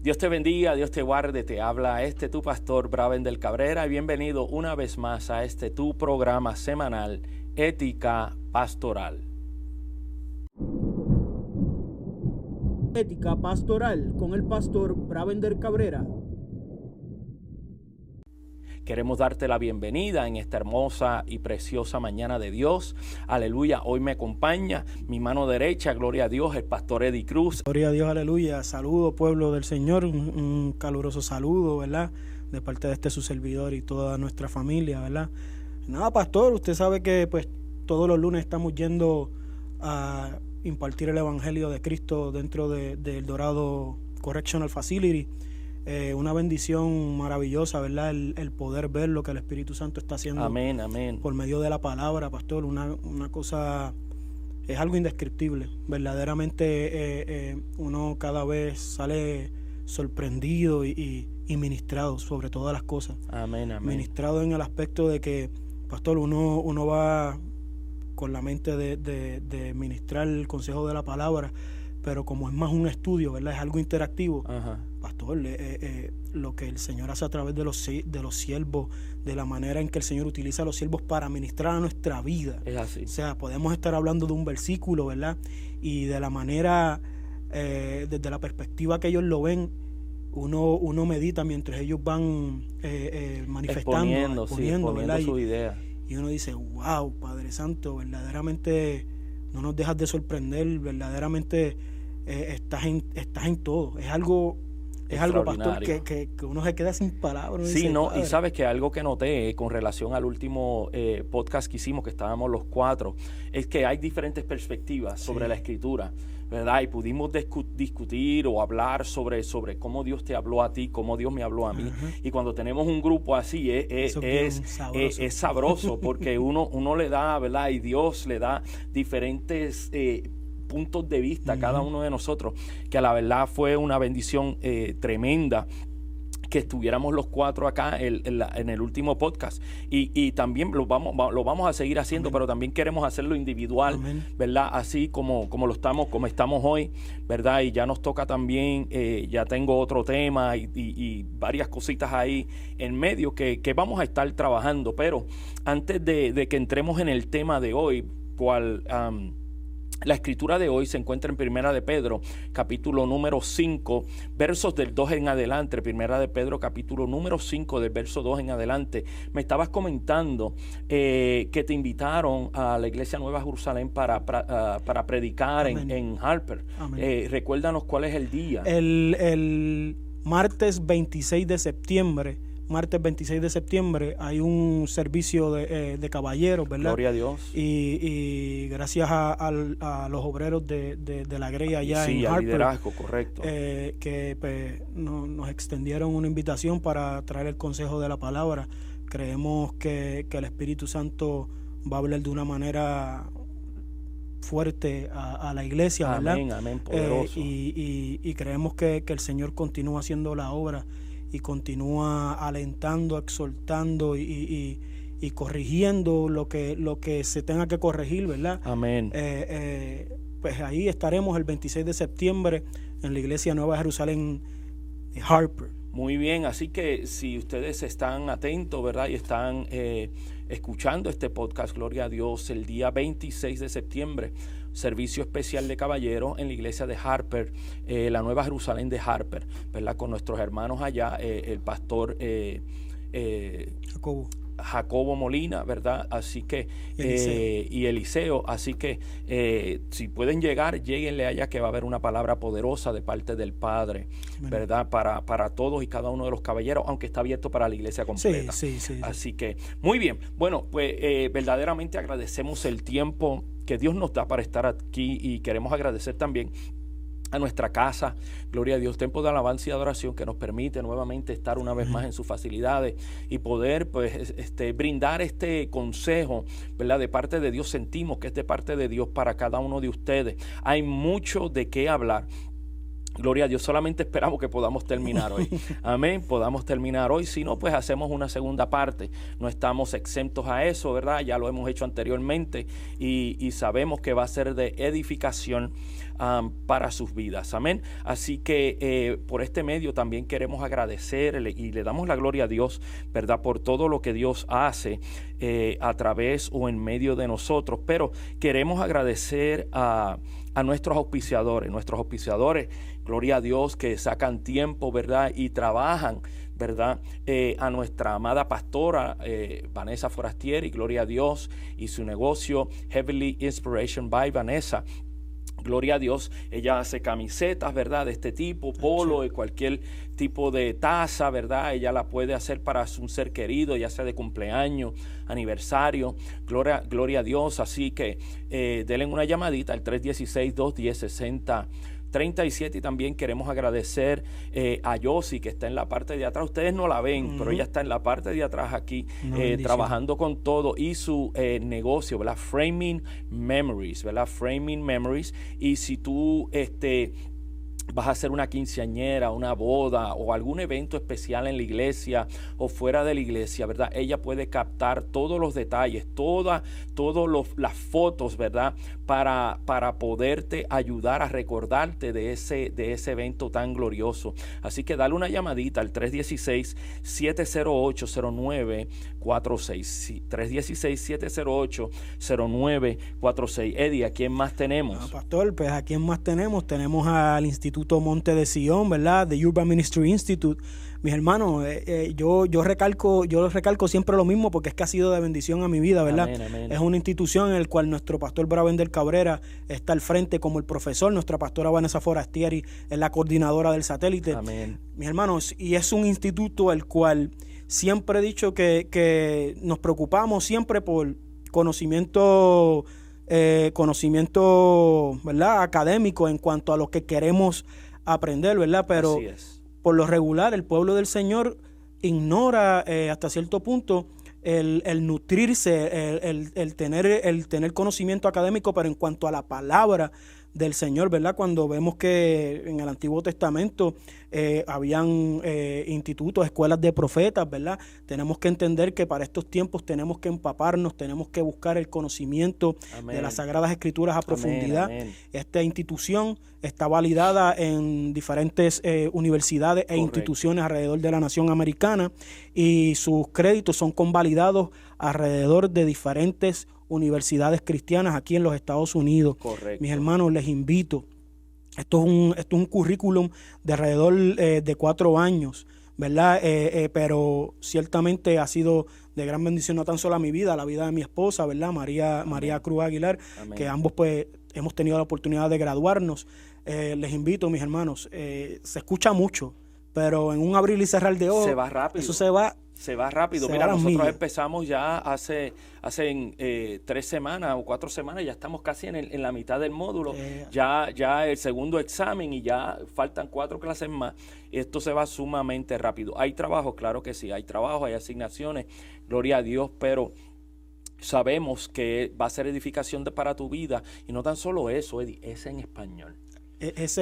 Dios te bendiga, Dios te guarde, te habla tu pastor Bravender Cabrera y bienvenido una vez más a tu programa semanal Ética Pastoral. Ética Pastoral con el pastor Bravender Cabrera. Queremos darte la bienvenida en esta hermosa y preciosa mañana de Dios. Aleluya, hoy me acompaña mi mano derecha, gloria a Dios, el pastor Eddie Cruz. Gloria a Dios, aleluya. Saludo, pueblo del Señor, un caluroso saludo, ¿verdad? De parte de su servidor y toda nuestra familia, ¿verdad? Nada, pastor, usted sabe que pues todos los lunes estamos yendo a impartir el Evangelio de Cristo dentro del Dorado Correctional Facility. Una bendición maravillosa, ¿verdad? El poder ver lo que el Espíritu Santo está haciendo. Amén, amén. Por medio de la palabra, pastor, una cosa, es algo indescriptible. Verdaderamente uno cada vez sale sorprendido y ministrado sobre todas las cosas. Amén, amén. Ministrado en el aspecto de que, pastor, uno va con la mente de ministrar el consejo de la palabra, pero como es más un estudio, ¿verdad? Es algo interactivo. Ajá. Pastor, lo que el Señor hace a través de los siervos, de la manera en que el Señor utiliza a los siervos para ministrar a nuestra vida. Es así. O sea, podemos estar hablando de un versículo, ¿verdad? Y de la manera, desde la perspectiva que ellos lo ven, uno medita mientras ellos van manifestando, exponiendo, ¿verdad? Su idea. Y uno dice, wow, Padre Santo, verdaderamente no nos dejas de sorprender, verdaderamente estás en todo. Es algo, pastor, que uno se queda sin palabras. Sí, no, y sabes que algo que noté con relación al último podcast que hicimos, que estábamos los cuatro, es que hay diferentes perspectivas sobre la Escritura, ¿verdad? Y pudimos discutir o hablar sobre cómo Dios te habló a ti, cómo Dios me habló a mí. Uh-huh. Y cuando tenemos un grupo así, es sabroso porque uno le da, ¿verdad? Y Dios le da diferentes puntos de vista a cada uno de nosotros, que a la verdad fue una bendición tremenda que estuviéramos los cuatro acá en el último podcast y también lo vamos a seguir haciendo. Amén. Pero también queremos hacerlo individual. Amén. ¿Verdad? Así como estamos hoy, ¿verdad? Y ya nos toca también, ya tengo otro tema y varias cositas ahí en medio que vamos a estar trabajando, pero antes de que entremos en el tema de hoy, la escritura de hoy se encuentra en Primera de Pedro, capítulo número 5, versos del 2 en adelante. Primera de Pedro, capítulo número 5, del verso 2 en adelante. Me estabas comentando que te invitaron a la Iglesia Nueva Jerusalén para predicar en Harper. Recuérdanos cuál es el día. El martes 26 de septiembre. Martes 26 de septiembre hay un servicio de caballeros, ¿verdad? Gloria a Dios. Y gracias a los obreros de la Grey allá en Harper. Sí, liderazgo, correcto. Que pues, nos extendieron una invitación para traer el consejo de la palabra. Creemos que el Espíritu Santo va a hablar de una manera fuerte a la iglesia, ¿verdad? Amén, amén, poderoso. Y creemos que el Señor continúa haciendo la obra y continúa alentando, exhortando y corrigiendo lo que se tenga que corregir, ¿verdad? Amén. Pues ahí estaremos el 26 de septiembre en la Iglesia Nueva Jerusalén de Harper. Muy bien, así que si ustedes están atentos, ¿verdad? Y están escuchando este podcast, gloria a Dios, el día 26 de septiembre, servicio especial de caballeros en la iglesia de Harper, la Nueva Jerusalén de Harper, ¿verdad? Con nuestros hermanos allá, el pastor Jacobo Molina, ¿verdad? Así que y Eliseo, así que si pueden lléguenle allá, que va a haber una palabra poderosa de parte del Padre. Amén. ¿Verdad? Para todos y cada uno de los caballeros, aunque está abierto para la iglesia completa. Sí. Así que, muy bien. Bueno, pues verdaderamente agradecemos el tiempo que Dios nos da para estar aquí y queremos agradecer también a nuestra casa, gloria a Dios, tiempo de alabanza y adoración que nos permite nuevamente estar una vez más en sus facilidades y poder pues brindar este consejo, ¿verdad? De parte de Dios. Sentimos que es de parte de Dios para cada uno de ustedes. Hay mucho de qué hablar. Gloria a Dios, solamente esperamos que podamos terminar hoy. Amén, podamos terminar hoy. Si no, pues hacemos una segunda parte. No estamos exentos a eso, ¿verdad? Ya lo hemos hecho anteriormente y sabemos que va a ser de edificación para sus vidas. Amén. Así que por este medio también queremos agradecerle y le damos la gloria a Dios, ¿verdad? Por todo lo que Dios hace a través o en medio de nosotros. Pero queremos agradecer a nuestros auspiciadores. Nuestros auspiciadores, gloria a Dios, que sacan tiempo, ¿verdad? Y trabajan, ¿verdad? A nuestra amada pastora Vanessa Forastieri, gloria a Dios, y su negocio Heavenly Inspiration by Vanessa. Gloria a Dios, ella hace camisetas, ¿verdad? De este tipo, polo, de cualquier tipo de taza, ¿verdad? Ella la puede hacer para un ser querido, ya sea de cumpleaños, aniversario. Gloria a Dios. Así que denle una llamadita al 316-210-6037. Y también queremos agradecer a Yossi, que está en la parte de atrás. Ustedes no la ven, pero ella está en la parte de atrás aquí, trabajando con todo, y su negocio, ¿verdad? Framing Memories, ¿verdad? Framing Memories. Y si tú vas a hacer una quinceañera, una boda o algún evento especial en la iglesia o fuera de la iglesia, ¿verdad? Ella puede captar todos los detalles, todas las fotos, ¿verdad? Para poderte ayudar a recordarte de ese evento tan glorioso. Así que dale una llamadita al 316-708-0946. 316-708-0946. Eddie, ¿a quién más tenemos? Pastor, pues ¿a quién más tenemos? Tenemos al Instituto Monte de Sion, ¿verdad? The Urban Ministry Institute. Mis hermanos, yo recalco siempre lo mismo, porque es que ha sido de bendición a mi vida, ¿verdad? Amén, amén. Es una institución en la cual nuestro pastor Bravender Cabrera está al frente como el profesor, nuestra pastora Vanessa Forastieri es la coordinadora del satélite. Amén. Mis hermanos, y es un instituto el cual siempre he dicho que nos preocupamos siempre por conocimiento, ¿verdad? Académico en cuanto a lo que queremos aprender, ¿verdad? Pero así es. Por lo regular, el pueblo del Señor ignora hasta cierto punto el nutrirse, el tener conocimiento académico, pero en cuanto a la palabra del Señor, ¿verdad? Cuando vemos que en el Antiguo Testamento habían institutos, escuelas de profetas, ¿verdad? Tenemos que entender que para estos tiempos tenemos que empaparnos, tenemos que buscar el conocimiento de las Sagradas Escrituras a profundidad. Amén. Esta institución está validada en diferentes universidades e instituciones alrededor de la nación americana, y sus créditos son convalidados alrededor de diferentes universidades cristianas aquí en los Estados Unidos. Correcto. Mis hermanos, les invito. Esto es un currículum de alrededor de 4 años, ¿verdad? Pero ciertamente ha sido de gran bendición no tan solo a mi vida, a la vida de mi esposa, ¿verdad? María Cruz Aguilar. Amén. Que ambos pues hemos tenido la oportunidad de graduarnos. Les invito, mis hermanos, se escucha mucho, pero en un abrir y cerrar de ojos, se va rápido. Eso se va rápido. Mira, nosotros empezamos ya hace 3 semanas o 4 semanas, ya estamos casi en la mitad del módulo, ya el segundo examen, y ya faltan 4 clases más. Esto se va sumamente rápido. ¿Hay trabajo? Claro que sí, hay trabajo, hay asignaciones, gloria a Dios, pero sabemos que va a ser edificación para tu vida. Y no tan solo eso, Eddie, es en español. Es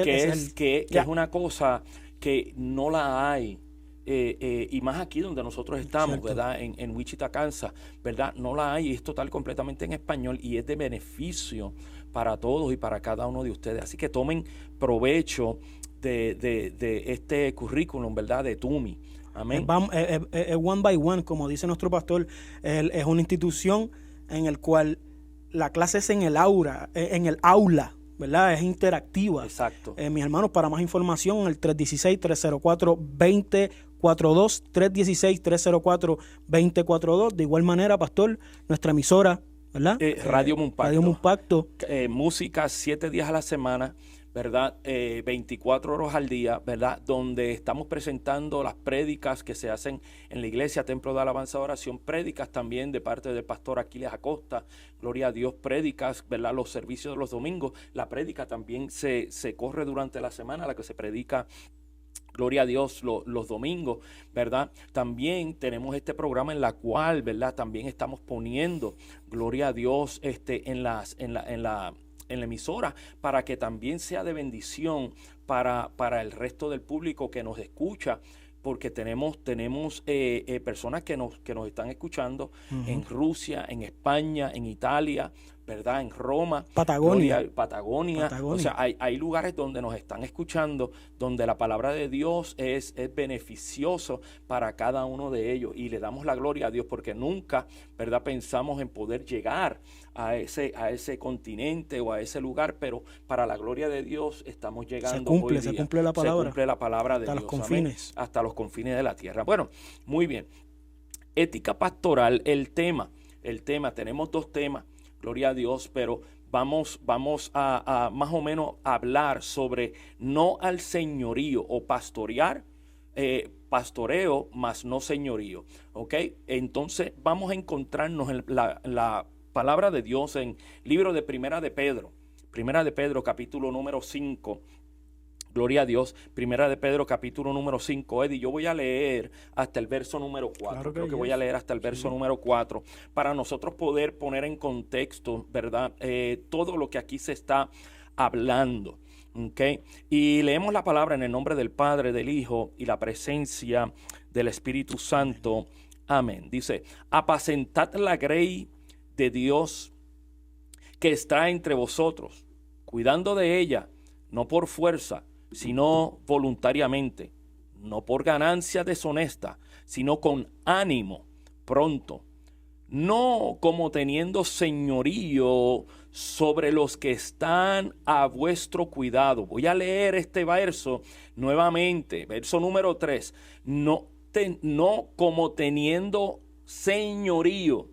una cosa que no la hay. Y más aquí donde nosotros estamos, cierto, ¿verdad? En Wichita, Kansas, ¿verdad? No la hay, es total completamente en español, y es de beneficio para todos y para cada uno de ustedes. Así que tomen provecho de este currículum, ¿verdad? De TUMI. Amén. One by one, como dice nuestro pastor, es una institución en el cual la clase es en el aula, ¿verdad? Es interactiva. Exacto. Mis hermanos, para más información, el 316-304-2042, 316-304-2042. De igual manera, pastor, nuestra emisora, ¿verdad? Radio Mumpacto. Radio Mumpacto. Música 7 días a la semana, ¿verdad? 24 horas al día, ¿verdad? Donde estamos presentando las prédicas que se hacen en la iglesia Templo de Alabanza de Oración, prédicas también de parte del pastor Aquiles Acosta, gloria a Dios, prédicas, ¿verdad? Los servicios de los domingos, la prédica también se corre durante la semana, la que se predica, gloria a Dios, los domingos, ¿verdad? También tenemos este programa en la cual, ¿verdad? También estamos poniendo, gloria a Dios, en la emisora, para que también sea de bendición para el resto del público que nos escucha, porque tenemos personas que nos están escuchando en Rusia, en España, en Italia, ¿verdad? En Roma, Patagonia. Patagonia. O sea, hay lugares donde nos están escuchando, donde la palabra de Dios es beneficioso para cada uno de ellos, y le damos la gloria a Dios porque nunca, ¿verdad?, pensamos en poder llegar a ese continente o a ese lugar, pero para la gloria de Dios estamos llegando hoy día. Se cumple la palabra. Se cumple la palabra de Dios. Hasta los confines. Amén. Hasta los confines de la tierra. Bueno, muy bien. Ética pastoral, el tema, tenemos 2 temas, gloria a Dios, pero vamos a más o menos hablar sobre no al señorío o pastorear, pastoreo más no señorío, ¿ok? Entonces vamos a encontrarnos en la palabra de Dios en libro de Primera de Pedro capítulo número 5. Gloria a Dios. Primera de Pedro, capítulo número 5. Eddie, yo voy a leer hasta el verso número 4. Claro que Creo que voy a leer hasta el verso número 4 para nosotros poder poner en contexto, ¿verdad? Todo lo que aquí se está hablando. ¿Okay? Y leemos la palabra en el nombre del Padre, del Hijo y la presencia del Espíritu Santo. Amén. Dice, apacentad la grey de Dios que está entre vosotros, cuidando de ella, no por fuerza, sino voluntariamente, no por ganancia deshonesta, sino con ánimo pronto, no como teniendo señorío sobre los que están a vuestro cuidado. Voy a leer este verso nuevamente, verso número 3, no como teniendo señorío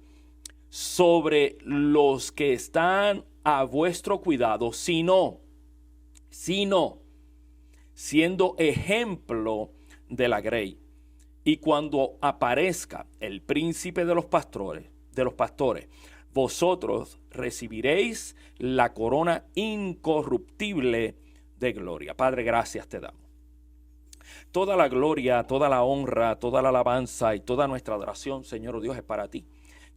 sobre los que están a vuestro cuidado, sino siendo ejemplo de la grey. Y cuando aparezca el príncipe de los pastores, vosotros recibiréis la corona incorruptible de gloria. Padre, gracias te damos. Toda la gloria, toda la honra, toda la alabanza y toda nuestra adoración, Señor Dios, es para ti.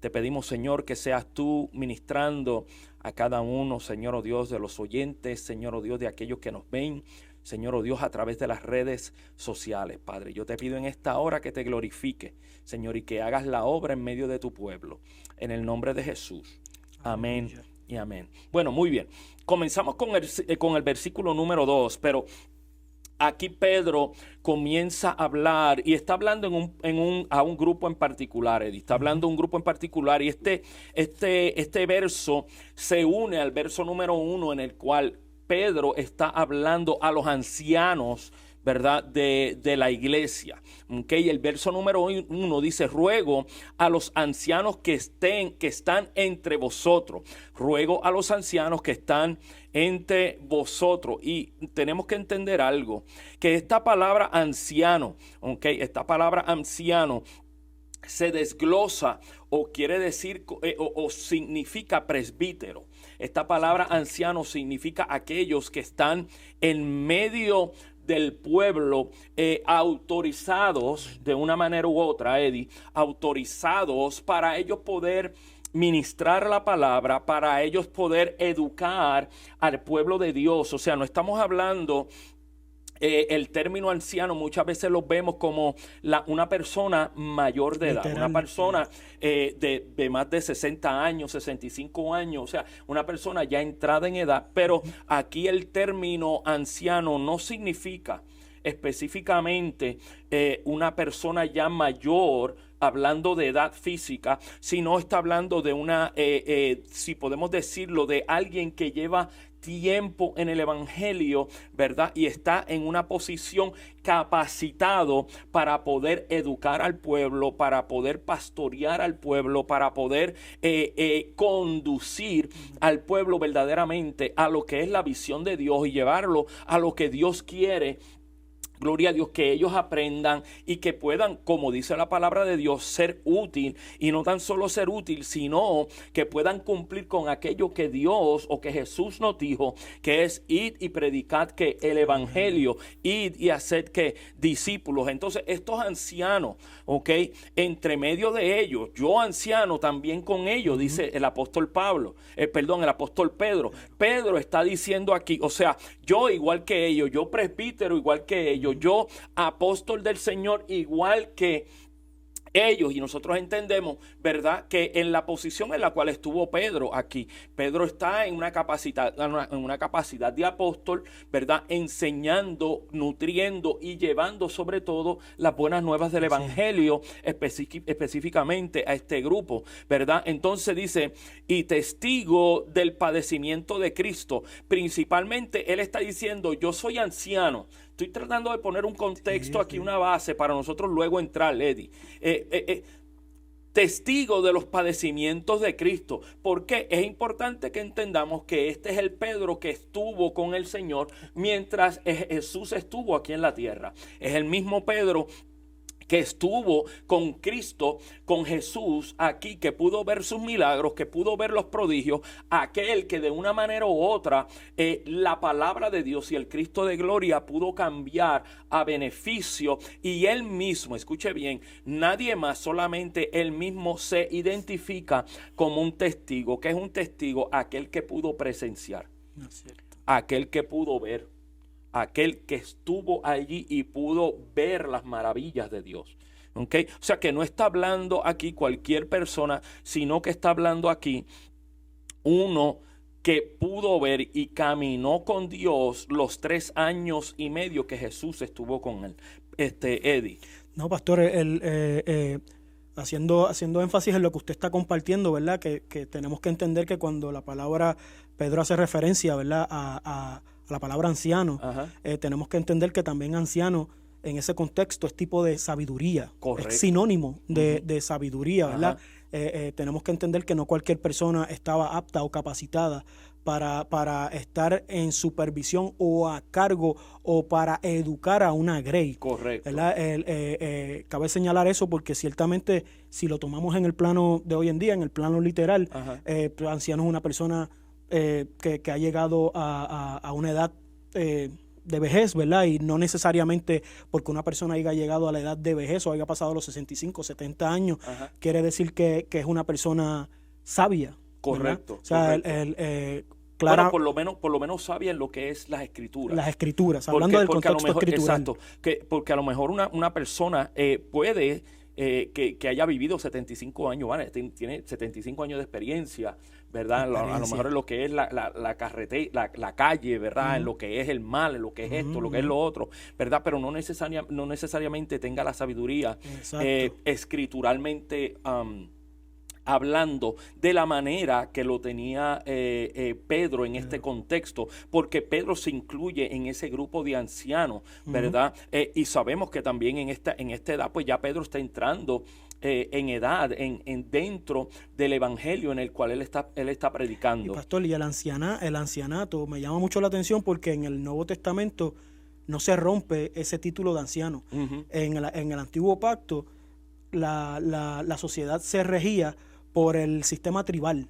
Te pedimos, Señor, que seas tú ministrando a cada uno, Señor, Dios, de los oyentes, Señor, Dios, de aquellos que nos ven, Señor, Dios, a través de las redes sociales, Padre. Yo te pido en esta hora que te glorifique, Señor, y que hagas la obra en medio de tu pueblo, en el nombre de Jesús. Amén y amén. Bueno, muy bien. Comenzamos con el versículo número 2, pero aquí Pedro comienza a hablar y está hablando a un grupo en particular, Eddie. Está hablando a un grupo en particular y este verso se une al verso número 1 en el cual Pedro está hablando a los ancianos, ¿verdad?, de la iglesia. Okay, el verso número 1 dice, ruego a los ancianos que están entre vosotros. Ruego a los ancianos que están entre vosotros. Y tenemos que entender algo, que esta palabra anciano, okay, esta palabra anciano se desglosa o quiere decir o significa presbítero. Esta palabra anciano significa aquellos que están en medio del pueblo, autorizados de una manera u otra, Eddie, autorizados para ellos poder ministrar la palabra, para ellos poder educar al pueblo de Dios. O sea, no estamos hablando, el término anciano muchas veces lo vemos como una persona mayor de edad, una persona de más de 60 años, 65 años, o sea, una persona ya entrada en edad, pero aquí el término anciano no significa específicamente una persona ya mayor, hablando de edad física, sino está hablando de si podemos decirlo, de alguien que lleva tiempo en el evangelio, ¿verdad? Y está en una posición capacitado para poder educar al pueblo, para poder pastorear al pueblo, para poder conducir al pueblo verdaderamente a lo que es la visión de Dios y llevarlo a lo que Dios quiere. Gloria a Dios, que ellos aprendan y que puedan, como dice la palabra de Dios, ser útil, y no tan solo ser útil, sino que puedan cumplir con aquello que Dios o que Jesús nos dijo, que es id y predicad que el evangelio, id y haced que discípulos. Entonces estos ancianos, ok, entre medio de ellos, yo anciano también con ellos, dice el apóstol el apóstol Pedro. Pedro está diciendo aquí, o sea, yo igual que ellos, yo presbítero igual que ellos, yo apóstol del Señor igual que ellos y nosotros entendemos, ¿verdad?, que en la posición en la cual estuvo Pedro aquí, Pedro está en una capacidad de apóstol, ¿verdad?, enseñando, nutriendo y llevando sobre todo las buenas nuevas del evangelio específicamente a este grupo, ¿verdad? Entonces dice, y testigo del padecimiento de Cristo. Principalmente él está diciendo, yo soy anciano. Estoy tratando de poner un contexto aquí, una base para nosotros luego entrar, Eddie. Testigo de los padecimientos de Cristo. Porque es importante que entendamos que este es el Pedro que estuvo con el Señor mientras Jesús estuvo aquí en la tierra. Es el mismo Pedro que estuvo con Cristo, con Jesús aquí, que pudo ver sus milagros, que pudo ver los prodigios, aquel que de una manera u otra la palabra de Dios y el Cristo de gloria pudo cambiar a beneficio, y él mismo, escuche bien, nadie más, solamente él mismo se identifica como un testigo. ¿Qué es un testigo? Aquel que pudo presenciar, no es cierto, aquel que pudo ver, aquel que estuvo allí y pudo ver las maravillas de Dios. ¿Okay? O sea que no está hablando aquí cualquier persona, sino que está hablando aquí uno que pudo ver y caminó con Dios los 3 años y medio que Jesús estuvo con él. Eddie. No, pastor, haciendo énfasis en lo que usted está compartiendo, ¿verdad? Que tenemos que entender que cuando la palabra Pedro hace referencia, ¿verdad?, a la palabra anciano, tenemos que entender que también anciano en ese contexto es tipo de sabiduría. Correcto. Es sinónimo de sabiduría, ¿verdad? Tenemos que entender que no cualquier persona estaba apta o capacitada para estar en supervisión o a cargo o para educar a una grey. Correcto. ¿Verdad? Cabe señalar eso porque ciertamente si lo tomamos en el plano de hoy en día, en el plano literal, anciano es una persona que ha llegado a una edad de vejez, ¿verdad? Y no necesariamente porque una persona haya llegado a la edad de vejez o haya pasado los 65, 70 años, quiere decir que es una persona sabia. Correcto. ¿Verdad? O sea, correcto. Bueno, por lo menos sabia en lo que es las escrituras. Las escrituras, hablando del contexto escritural. Exacto, porque a lo mejor una persona puede que haya vivido 75 años, ¿vale? Tiene 75 años de experiencia, ¿verdad? A lo mejor en lo que es la carretera, la calle, ¿verdad? En lo que es el mal, en lo que es esto, lo que es lo otro, ¿verdad? Pero no necesariamente tenga la sabiduría escrituralmente hablando de la manera que lo tenía Pedro en este contexto, porque Pedro se incluye en ese grupo de ancianos, ¿verdad? Y sabemos que también en esta edad, pues ya Pedro está entrando en edad, dentro del evangelio en el cual él está predicando. Y pastor, y el ancianato me llama mucho la atención porque en el Nuevo Testamento no se rompe ese título de anciano. En el Antiguo Pacto la sociedad se regía por el sistema tribal,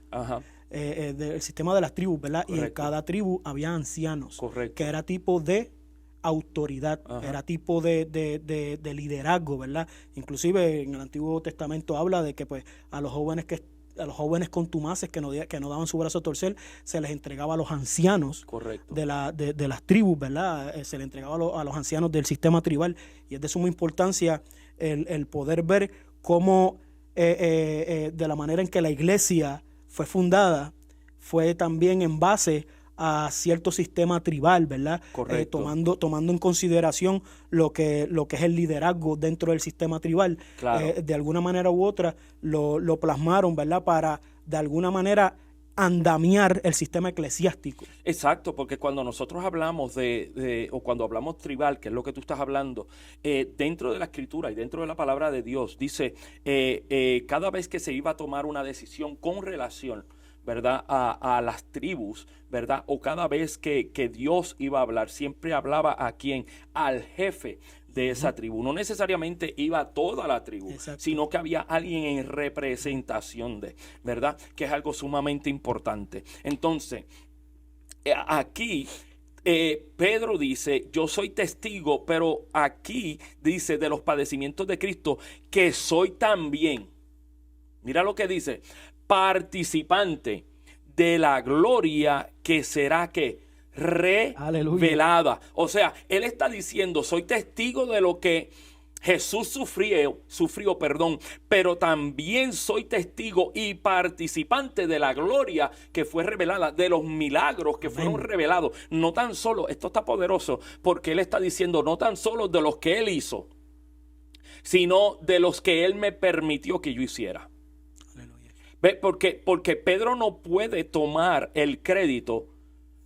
el sistema de las tribus, ¿verdad? Correcto. Y en cada tribu había ancianos, correcto, que era tipo de autoridad, era tipo de liderazgo, ¿verdad? Inclusive en el Antiguo Testamento habla de que pues a los jóvenes contumaces que no daban su brazo a torcer, se les entregaba a los ancianos de las tribus, ¿verdad? Se les entregaba a los ancianos del sistema tribal, y es de suma importancia el poder ver cómo de la manera en que la iglesia fue fundada, fue también en base a cierto sistema tribal, ¿verdad? Tomando en consideración lo que es el liderazgo dentro del sistema tribal. Claro. De alguna manera u otra lo plasmaron, ¿verdad? Para de alguna manera andamiar el sistema eclesiástico. Exacto, porque cuando nosotros hablamos o cuando hablamos tribal, que es lo que tú estás hablando, dentro de la escritura y dentro de la palabra de Dios, dice, cada vez que se iba a tomar una decisión con relación, ¿verdad?, a las tribus, ¿verdad?, o cada vez que Dios iba a hablar, siempre hablaba ¿a quién? Al jefe de esa tribu. No necesariamente iba toda la tribu, sino que había alguien en representación de, ¿verdad?, que es algo sumamente importante. Entonces, aquí Pedro dice, yo soy testigo, pero aquí dice de los padecimientos de Cristo, que soy también, mira lo que dice, participante de la gloria que será que revelada. O sea, él está diciendo, soy testigo de lo que Jesús sufrió, pero también soy testigo y participante de la gloria que fue revelada, de los milagros que fueron revelados. No tan solo, esto está poderoso, porque él está diciendo, no tan solo de los que él hizo, sino de los que él me permitió que yo hiciera. ¿Ve? Porque Pedro no puede tomar el crédito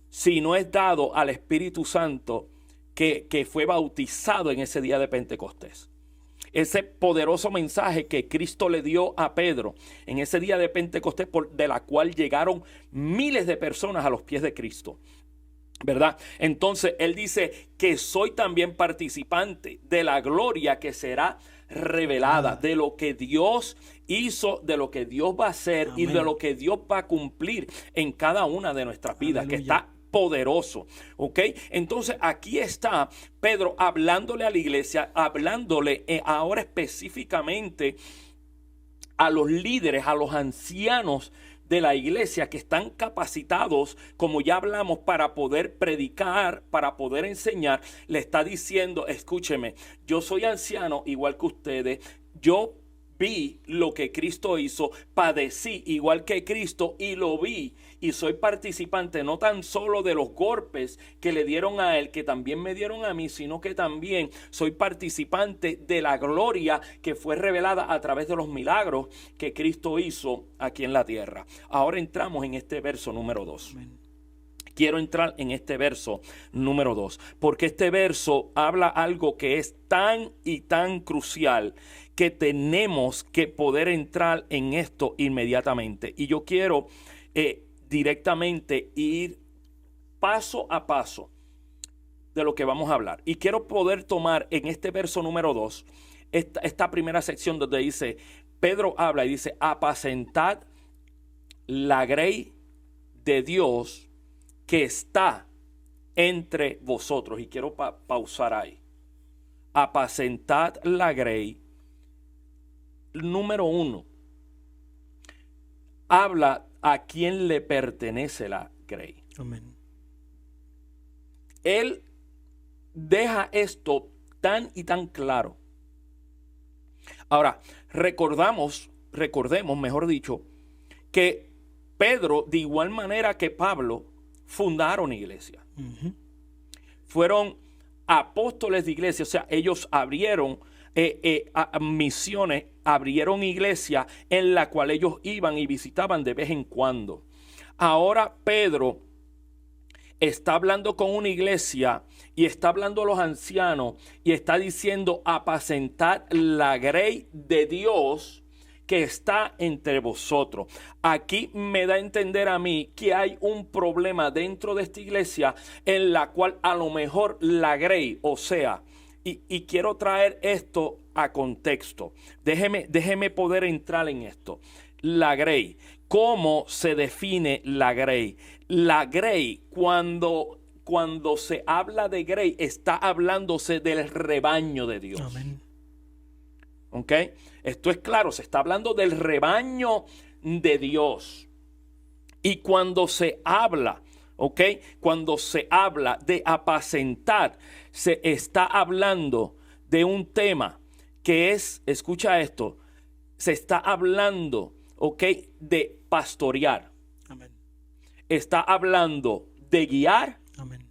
si no es dado al Espíritu Santo que fue bautizado en ese día de Pentecostés. Ese poderoso mensaje que Cristo le dio a Pedro en ese día de Pentecostés, de la cual llegaron miles de personas a los pies de Cristo, ¿verdad? Entonces él dice que soy también participante de la gloria que será revelada, de lo que Dios hizo, de lo que Dios va a hacer. Amén. Y de lo que Dios va a cumplir en cada una de nuestras vidas. Aleluya. Que está poderoso, ¿ok? Entonces aquí está Pedro hablándole a la iglesia, hablándole ahora específicamente a los líderes, a los ancianos de la iglesia que están capacitados, como ya hablamos, para poder predicar, para poder enseñar. Le está diciendo, escúcheme, yo soy anciano igual que ustedes, yo vi lo que Cristo hizo, padecí igual que Cristo y lo vi, y soy participante no tan solo de los golpes que le dieron a él, que también me dieron a mí, sino que también soy participante de la gloria que fue revelada a través de los milagros que Cristo hizo aquí en la tierra. Ahora entramos en este verso número 2. Amén. Quiero entrar en este verso número 2, porque este verso habla algo que es tan y tan crucial que tenemos que poder entrar en esto inmediatamente. Y yo quiero directamente ir paso a paso de lo que vamos a hablar. Y quiero poder tomar en este verso número 2, esta primera sección donde dice, Pedro habla y dice, apacentad la grey de Dios que está entre vosotros. Y quiero pausar ahí. Apacentad la grey. Número 1. Habla a quién le pertenece la grey. Amén. Él deja esto tan y tan claro. Ahora, recordemos, mejor dicho, que Pedro, de igual manera que Pablo, fundaron iglesia. Uh-huh. Fueron apóstoles de iglesia, o sea, ellos abrieron misiones, abrieron iglesia en la cual ellos iban y visitaban de vez en cuando. Ahora Pedro está hablando con una iglesia y está hablando a los ancianos y está diciendo, apacentad la grey de Dios que está entre vosotros. Aquí me da a entender a mí que hay un problema dentro de esta iglesia en la cual a lo mejor la grey, o sea, y quiero traer esto a contexto. Déjeme poder entrar en esto. La grey, ¿cómo se define la grey? La grey, cuando se habla de grey, está hablándose del rebaño de Dios. Amén. ¿Ok? Esto es claro, se está hablando del rebaño de Dios. Y cuando se habla, ¿ok? Cuando se habla de apacentar, se está hablando de un tema que es, escucha esto, se está hablando, ¿ok? De pastorear. Amén. Está hablando de guiar. Amén.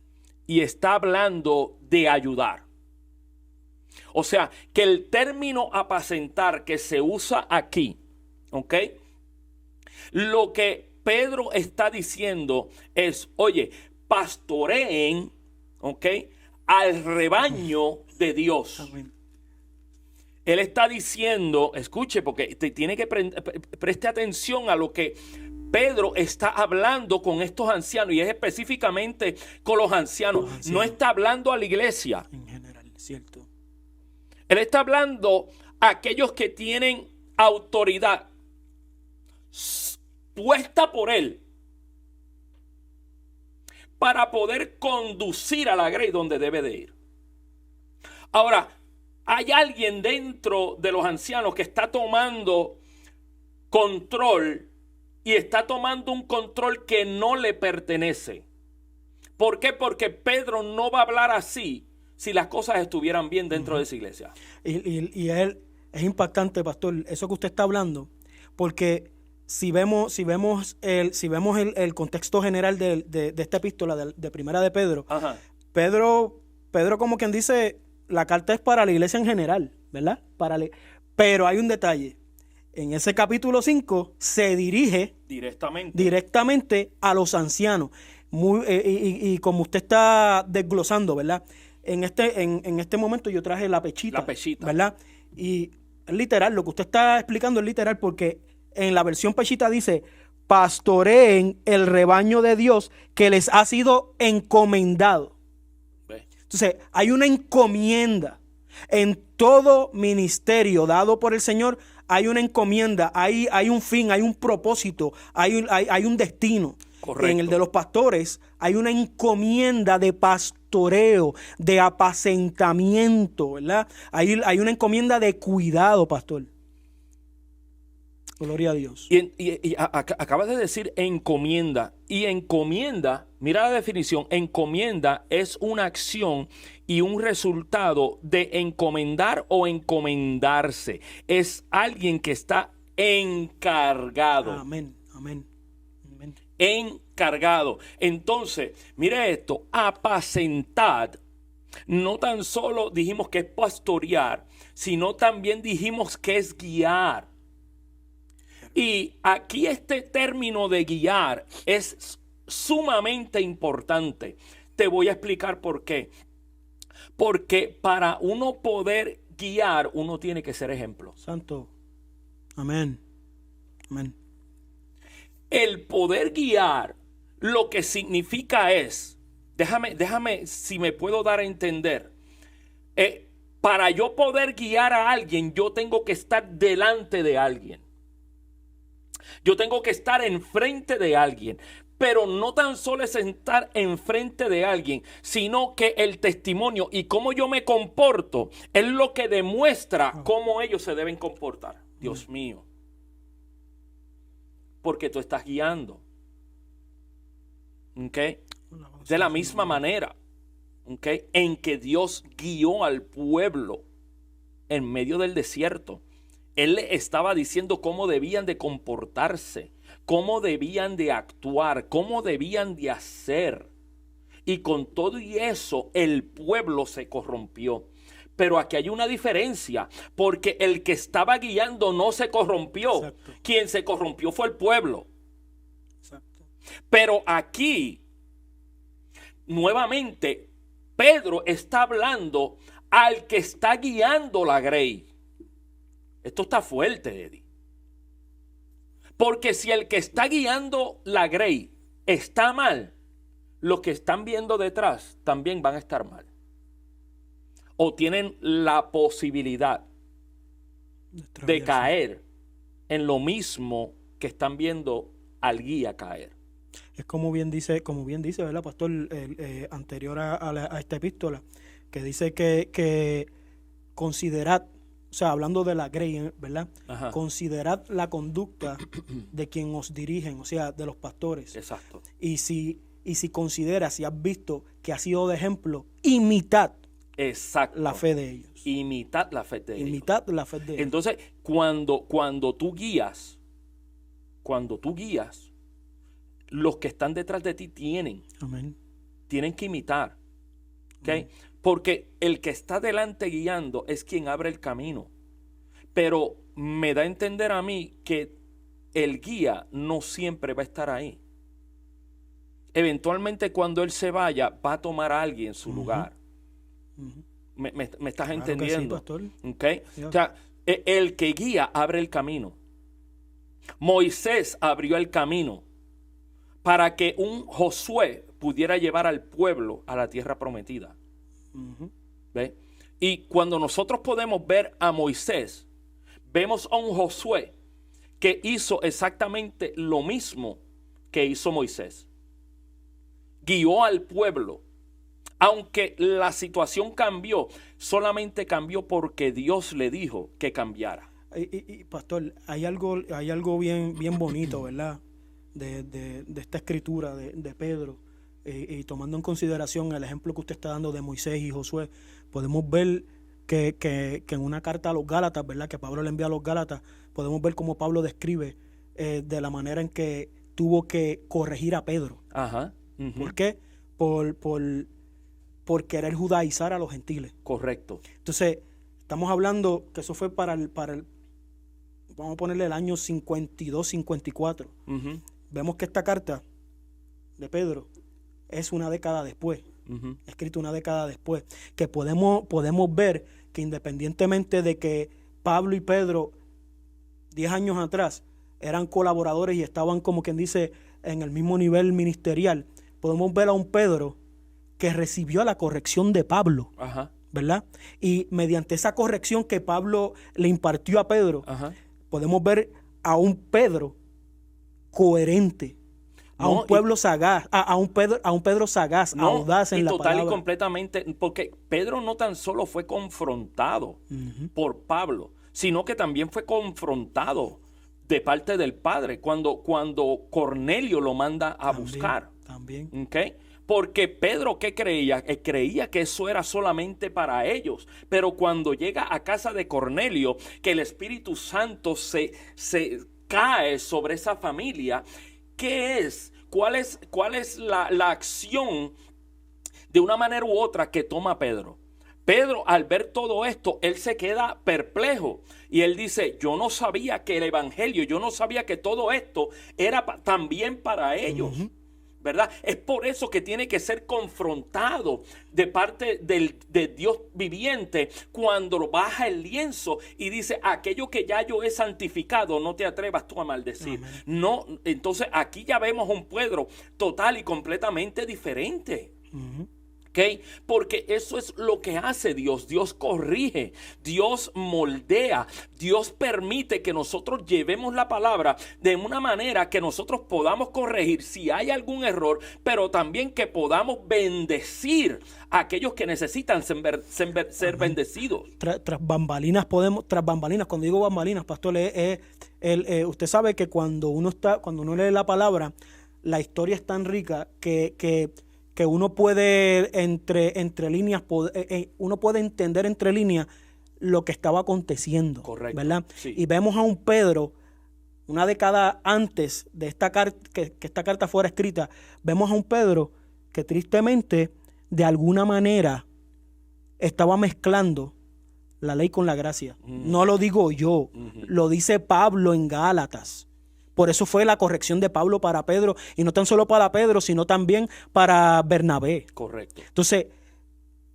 Y está hablando de ayudar. O sea, que el término apacentar que se usa aquí, ¿ok? Lo que Pedro está diciendo es, oye, pastoreen, ¿ok? Al rebaño de Dios. Amén. Él está diciendo, escuche, porque tiene que preste atención a lo que Pedro está hablando con estos ancianos, y es específicamente con los ancianos. No está hablando a la iglesia. En general, cierto. Él está hablando a aquellos que tienen autoridad puesta por él para poder conducir a la grey donde debe de ir. Ahora, hay alguien dentro de los ancianos que está tomando control y está tomando un control que no le pertenece. ¿Por qué? Porque Pedro no va a hablar así si las cosas estuvieran bien dentro de esa iglesia. Y él es impactante, pastor, eso que usted está hablando, porque si vemos el contexto general de esta epístola de Primera de Pedro, Ajá. Pedro, como quien dice, la carta es para la iglesia en general, ¿verdad? Pero hay un detalle. En ese capítulo 5 se dirige directamente a los ancianos. Y como usted está desglosando, ¿verdad? En este momento yo traje la pechita, ¿verdad? Y es literal, lo que usted está explicando es literal, porque en la versión pechita dice: pastoreen el rebaño de Dios que les ha sido encomendado. Entonces, hay una encomienda. En todo ministerio dado por el Señor hay una encomienda, hay un fin, hay un propósito, hay un destino. Correcto. En el de los pastores hay una encomienda de pastoreo, de apacentamiento, ¿verdad? Hay una encomienda de cuidado, pastor. Gloria a Dios. Y acabas de decir encomienda. Y encomienda, mira la definición, encomienda es una acción y un resultado de encomendar o encomendarse. Es alguien que está encargado. Amén, amén. Encargado. Entonces, mire esto, apacentad. No tan solo dijimos que es pastorear, sino también dijimos que es guiar. Y aquí este término de guiar es sumamente importante. Te voy a explicar por qué. Porque para uno poder guiar, uno tiene que ser ejemplo. Santo. Amén. Amén. El poder guiar lo que significa es, déjame si me puedo dar a entender. Para yo poder guiar a alguien, yo tengo que estar delante de alguien. Yo tengo que estar enfrente de alguien. Pero no tan solo es estar enfrente de alguien, sino que el testimonio y cómo yo me comporto es lo que demuestra cómo ellos se deben comportar. Dios mío. Porque tú estás guiando. ¿Ok? De la misma manera, ¿ok?, en que Dios guió al pueblo en medio del desierto. Él le estaba diciendo cómo debían de comportarse, cómo debían de actuar, cómo debían de hacer. Y con todo y eso, el pueblo se corrompió. Pero aquí hay una diferencia, porque el que estaba guiando no se corrompió. Exacto. Quien se corrompió fue el pueblo. Exacto. Pero aquí, nuevamente, Pedro está hablando al que está guiando la grey. Esto está fuerte, Eddie. Porque si el que está guiando la grey está mal, los que están viendo detrás también van a estar mal. O tienen la posibilidad de caer en lo mismo que están viendo al guía caer. Es como bien dice, ¿verdad, pastor? Anterior a esta epístola, que dice que considerad, o sea, hablando de la grey, ¿verdad? Ajá. Considerad la conducta de quien os dirigen, o sea, de los pastores. Exacto. Y si consideras, si has visto que ha sido de ejemplo, imitad. Exacto. La fe de ellos. Imitad la fe de ellos. Imitad la fe de ellos. Entonces, cuando tú guías, los que están detrás de ti tienen que imitar. ¿Okay? Porque el que está delante guiando es quien abre el camino. Pero me da a entender a mí que el guía no siempre va a estar ahí. Eventualmente, cuando él se vaya, va a tomar a alguien en su lugar. ¿Me estás entendiendo? Sí, pastor. ¿Okay? O sea, el que guía abre el camino. Moisés abrió el camino para que un Josué pudiera llevar al pueblo a la tierra prometida. ¿Ve? Y cuando nosotros podemos ver a Moisés, vemos a un Josué que hizo exactamente lo mismo que hizo Moisés. Guió al pueblo. Aunque la situación cambió, solamente cambió porque Dios le dijo que cambiara. Y pastor, hay algo bien bonito, ¿verdad? De esta escritura de Pedro. y tomando en consideración el ejemplo que usted está dando de Moisés y Josué, podemos ver que en una carta a los Gálatas, ¿verdad?, que Pablo le envía a los Gálatas, podemos ver cómo Pablo describe de la manera en que tuvo que corregir a Pedro. Ajá. ¿Por qué? Por querer judaizar a los gentiles. Correcto. Entonces, estamos hablando que eso fue para el vamos a ponerle el año 52, 54. Vemos que esta carta de Pedro es una década después, escrito una década después, que podemos ver que independientemente de que Pablo y Pedro 10 años atrás eran colaboradores y estaban, como quien dice, en el mismo nivel ministerial, podemos ver a un Pedro que recibió la corrección de Pablo, ¿verdad? Y mediante esa corrección que Pablo le impartió a Pedro, podemos ver a un Pedro coherente, a un pueblo sagaz, a un Pedro sagaz, audaz en la palabra. Total y completamente, porque Pedro no tan solo fue confrontado por Pablo, sino que también fue confrontado de parte del Padre cuando Cornelio lo manda a buscar. También. ¿Okay? Porque Pedro, ¿qué creía? Creía que eso era solamente para ellos. Pero cuando llega a casa de Cornelio, que el Espíritu Santo se cae sobre esa familia, ¿qué es? ¿Cuál es la acción de una manera u otra que toma Pedro? Pedro, al ver todo esto, él se queda perplejo y él dice, yo no sabía que el evangelio, yo no sabía que todo esto era también para ellos. ¿Verdad? Es por eso que tiene que ser confrontado de parte de Dios viviente cuando baja el lienzo y dice, aquello que ya yo he santificado, no te atrevas tú a maldecir. Amén. No, entonces aquí ya vemos un Pedro total y completamente diferente. ¿Okay? Porque eso es lo que hace Dios. Dios corrige, Dios moldea, Dios permite que nosotros llevemos la palabra de una manera que nosotros podamos corregir si hay algún error, pero también que podamos bendecir a aquellos que necesitan ser bendecidos. Tras bambalinas, cuando digo bambalinas, pastor, usted sabe que cuando uno lee la palabra, la historia es tan rica que uno puede entre líneas, uno puede entender entre líneas lo que estaba aconteciendo. Correcto. ¿Verdad? Sí. Y vemos a un Pedro, una década antes de esta carta, que esta carta fuera escrita, vemos a un Pedro que tristemente, de alguna manera, estaba mezclando la ley con la gracia. No lo digo yo, lo dice Pablo en Gálatas. Por eso fue la corrección de Pablo para Pedro, y no tan solo para Pedro, sino también para Bernabé. Correcto. Entonces,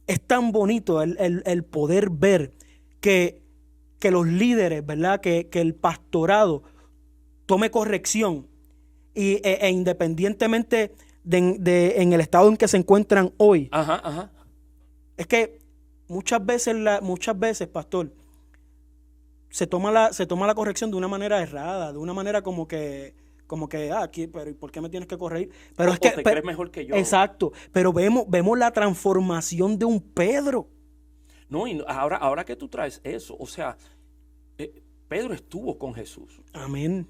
es tan bonito el poder ver que los líderes, ¿verdad? Que el pastorado tome corrección e independientemente en el estado en que se encuentran hoy. Es que muchas veces, pastor, se toma la corrección de una manera errada, de una manera como que aquí, pero ¿por qué me tienes que corregir? Pero es que te crees mejor que yo. Exacto, pero vemos la transformación de un Pedro. No, y ahora que tú traes eso, o sea, Pedro estuvo con Jesús. Amén.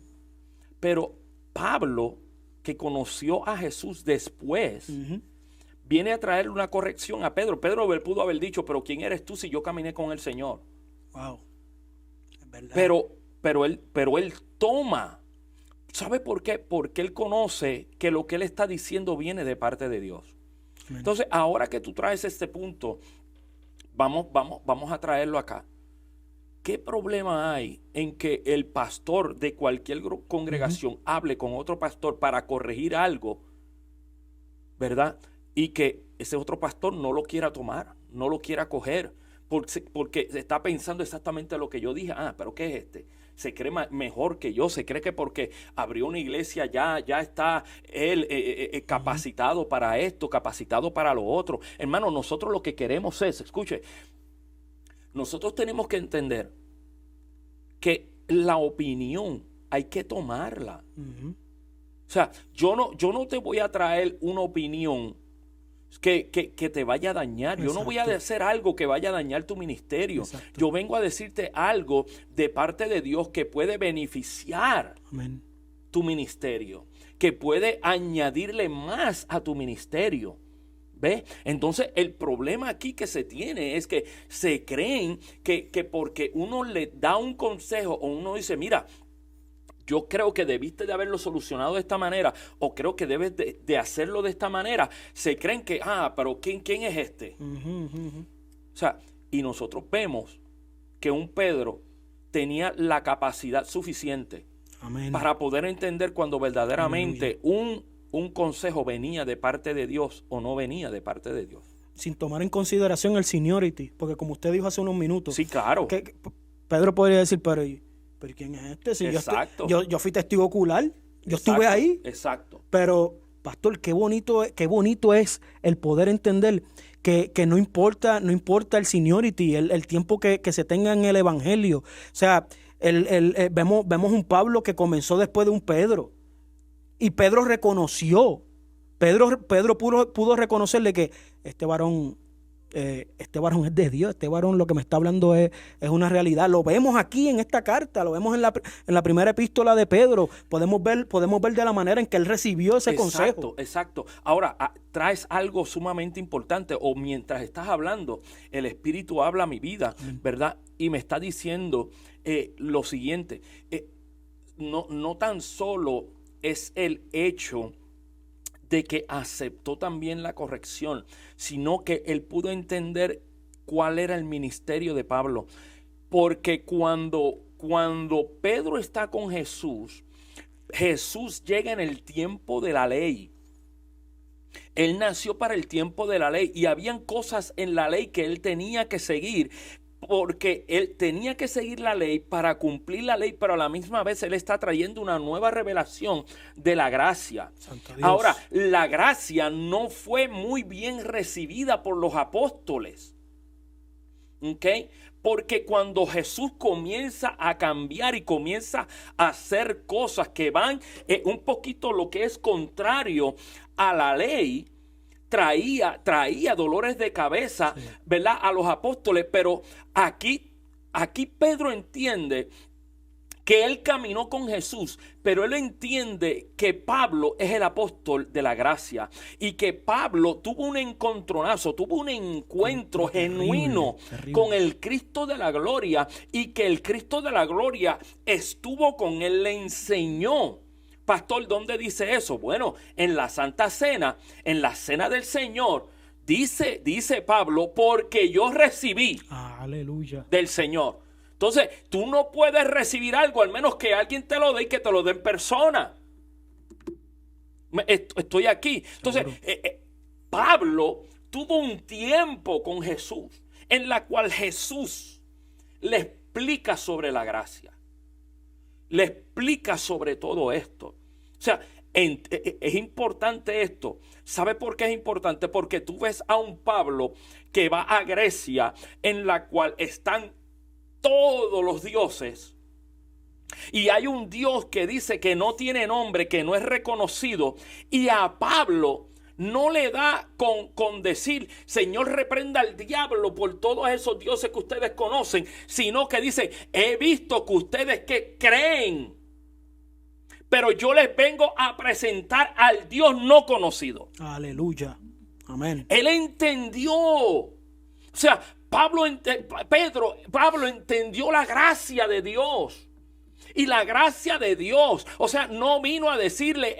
Pero Pablo, que conoció a Jesús después, viene a traerle una corrección a Pedro. Pedro pudo haber dicho, pero ¿quién eres tú si yo caminé con el Señor? Wow. Pero él toma. ¿Sabe por qué? Porque él conoce que lo que él está diciendo viene de parte de Dios. Amén. Entonces, ahora que tú traes este punto, vamos a traerlo acá. ¿Qué problema hay en que el pastor de cualquier congregación hable con otro pastor para corregir algo, ¿verdad? Y que ese otro pastor no lo quiera tomar, no lo quiera coger, porque está pensando exactamente lo que yo dije. Pero ¿qué es este? Se cree mejor que yo, se cree que porque abrió una iglesia ya está él capacitado para esto, capacitado para lo otro. Hermano, nosotros lo que queremos es, escuche, nosotros tenemos que entender que la opinión hay que tomarla. O sea, yo no te voy a traer una opinión que te vaya a dañar. Exacto. Yo no voy a hacer algo que vaya a dañar tu ministerio. Exacto. Yo vengo a decirte algo de parte de Dios que puede beneficiar. Amén. tu ministerio, que puede añadirle más a tu ministerio. ¿Ves? Entonces el problema aquí que se tiene es que se creen que porque uno le da un consejo o uno dice, mira, yo creo que debiste de haberlo solucionado de esta manera o creo que debes de hacerlo de esta manera, se creen que, pero ¿quién es este? O sea, y nosotros vemos que un Pedro tenía la capacidad suficiente para poder entender cuando verdaderamente un consejo venía de parte de Dios o no venía de parte de Dios. Sin tomar en consideración el seniority, porque como usted dijo hace unos minutos, sí, claro, que Pedro podría decir, pero ¿quién es este? Si exacto. Yo fui testigo ocular, yo exacto, estuve ahí. Exacto. Pero, pastor, qué bonito es el poder entender que no importa el seniority, el tiempo que se tenga en el evangelio. O sea, vemos un Pablo que comenzó después de un Pedro. Y Pedro reconoció. Pedro pudo reconocerle que este varón es de Dios, este varón lo que me está hablando es una realidad. Lo vemos aquí en esta carta, lo vemos en la primera epístola de Pedro. Podemos ver de la manera en que él recibió ese consejo. Exacto. Ahora, traes algo sumamente importante, o mientras estás hablando, el Espíritu habla a mi vida, ¿verdad? Y me está diciendo lo siguiente, no tan solo es el hecho de que aceptó también la corrección, sino que él pudo entender cuál era el ministerio de Pablo. Porque cuando Pedro está con Jesús, Jesús llega en el tiempo de la ley. Él nació para el tiempo de la ley y habían cosas en la ley que él tenía que seguir, porque él tenía que seguir la ley para cumplir la ley, pero a la misma vez él está trayendo una nueva revelación de la gracia. Ahora, la gracia no fue muy bien recibida por los apóstoles, ¿ok? Porque cuando Jesús comienza a cambiar y comienza a hacer cosas que van un poquito lo que es contrario a la ley, traía dolores de cabeza, sí, ¿verdad?, a los apóstoles. Pero aquí Pedro entiende que él caminó con Jesús, pero él entiende que Pablo es el apóstol de la gracia y que Pablo tuvo un encontronazo, tuvo un encuentro genuino con el Cristo de la gloria, y que el Cristo de la gloria estuvo con él, le enseñó. Pastor, ¿dónde dice eso? Bueno, en la Santa Cena, en la Cena del Señor, dice Pablo, porque yo recibí del Señor. Entonces, tú no puedes recibir algo al menos que alguien te lo dé y que te lo dé en persona. Estoy aquí. Entonces, Pablo tuvo un tiempo con Jesús en la cual Jesús le explica sobre la gracia. Le explica sobre todo esto. O sea, es importante esto. ¿Sabe por qué es importante? Porque tú ves a un Pablo que va a Grecia, en la cual están todos los dioses, y hay un Dios que dice que no tiene nombre, que no es reconocido, y a Pablo no le da con decir, Señor, reprenda al diablo por todos esos dioses que ustedes conocen, sino que dice, he visto que ustedes que creen, pero yo les vengo a presentar al Dios no conocido. Aleluya. Amén. Él entendió. O sea, Pablo entendió la gracia de Dios. Y la gracia de Dios, o sea, no vino a decirle,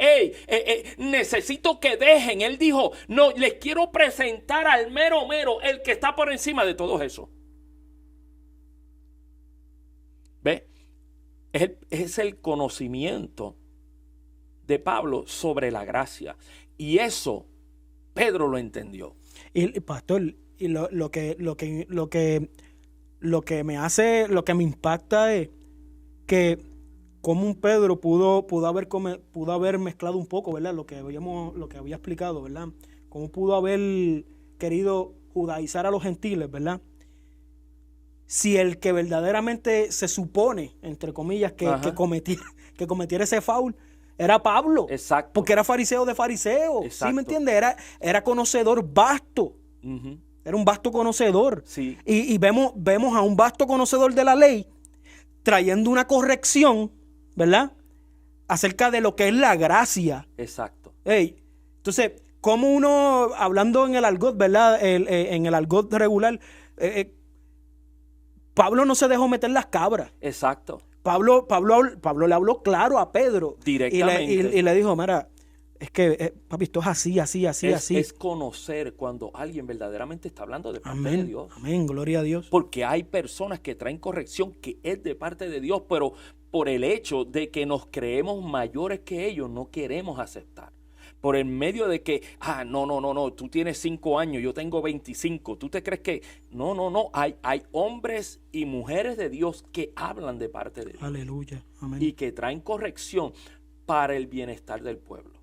necesito que dejen. Él dijo, no, les quiero presentar al mero, el que está por encima de todo eso. ¿Ve? Es el conocimiento de Pablo sobre la gracia. Y eso Pedro lo entendió. Y pastor, y lo que me impacta es que como un Pedro pudo haber mezclado un poco, ¿verdad? Lo que había explicado, ¿verdad? Cómo pudo haber querido judaizar a los gentiles, ¿verdad? Si el que verdaderamente se supone, entre comillas, que cometiera ese foul era Pablo. Exacto. Porque era fariseo de fariseos. ¿Sí me entiendes? Era conocedor vasto. Uh-huh. Era un vasto conocedor. Sí. Y vemos a un vasto conocedor de la ley trayendo una corrección, ¿verdad?, acerca de lo que es la gracia. Exacto. Ey, entonces, como uno, hablando en el argot, ¿verdad? En el argot regular, Pablo no se dejó meter las cabras. Exacto. Pablo le habló claro a Pedro. Directamente. Y le dijo, mira, es que, papi, esto es así, así. Es conocer cuando alguien verdaderamente está hablando de parte de Dios. Amén, gloria a Dios. Porque hay personas que traen corrección que es de parte de Dios, pero por el hecho de que nos creemos mayores que ellos, no queremos aceptar. Por el medio de que, no, tú tienes 5 años, yo tengo 25, ¿tú te crees que? No, hay hombres y mujeres de Dios que hablan de parte de Dios. Aleluya, amén. Y que traen corrección para el bienestar del pueblo,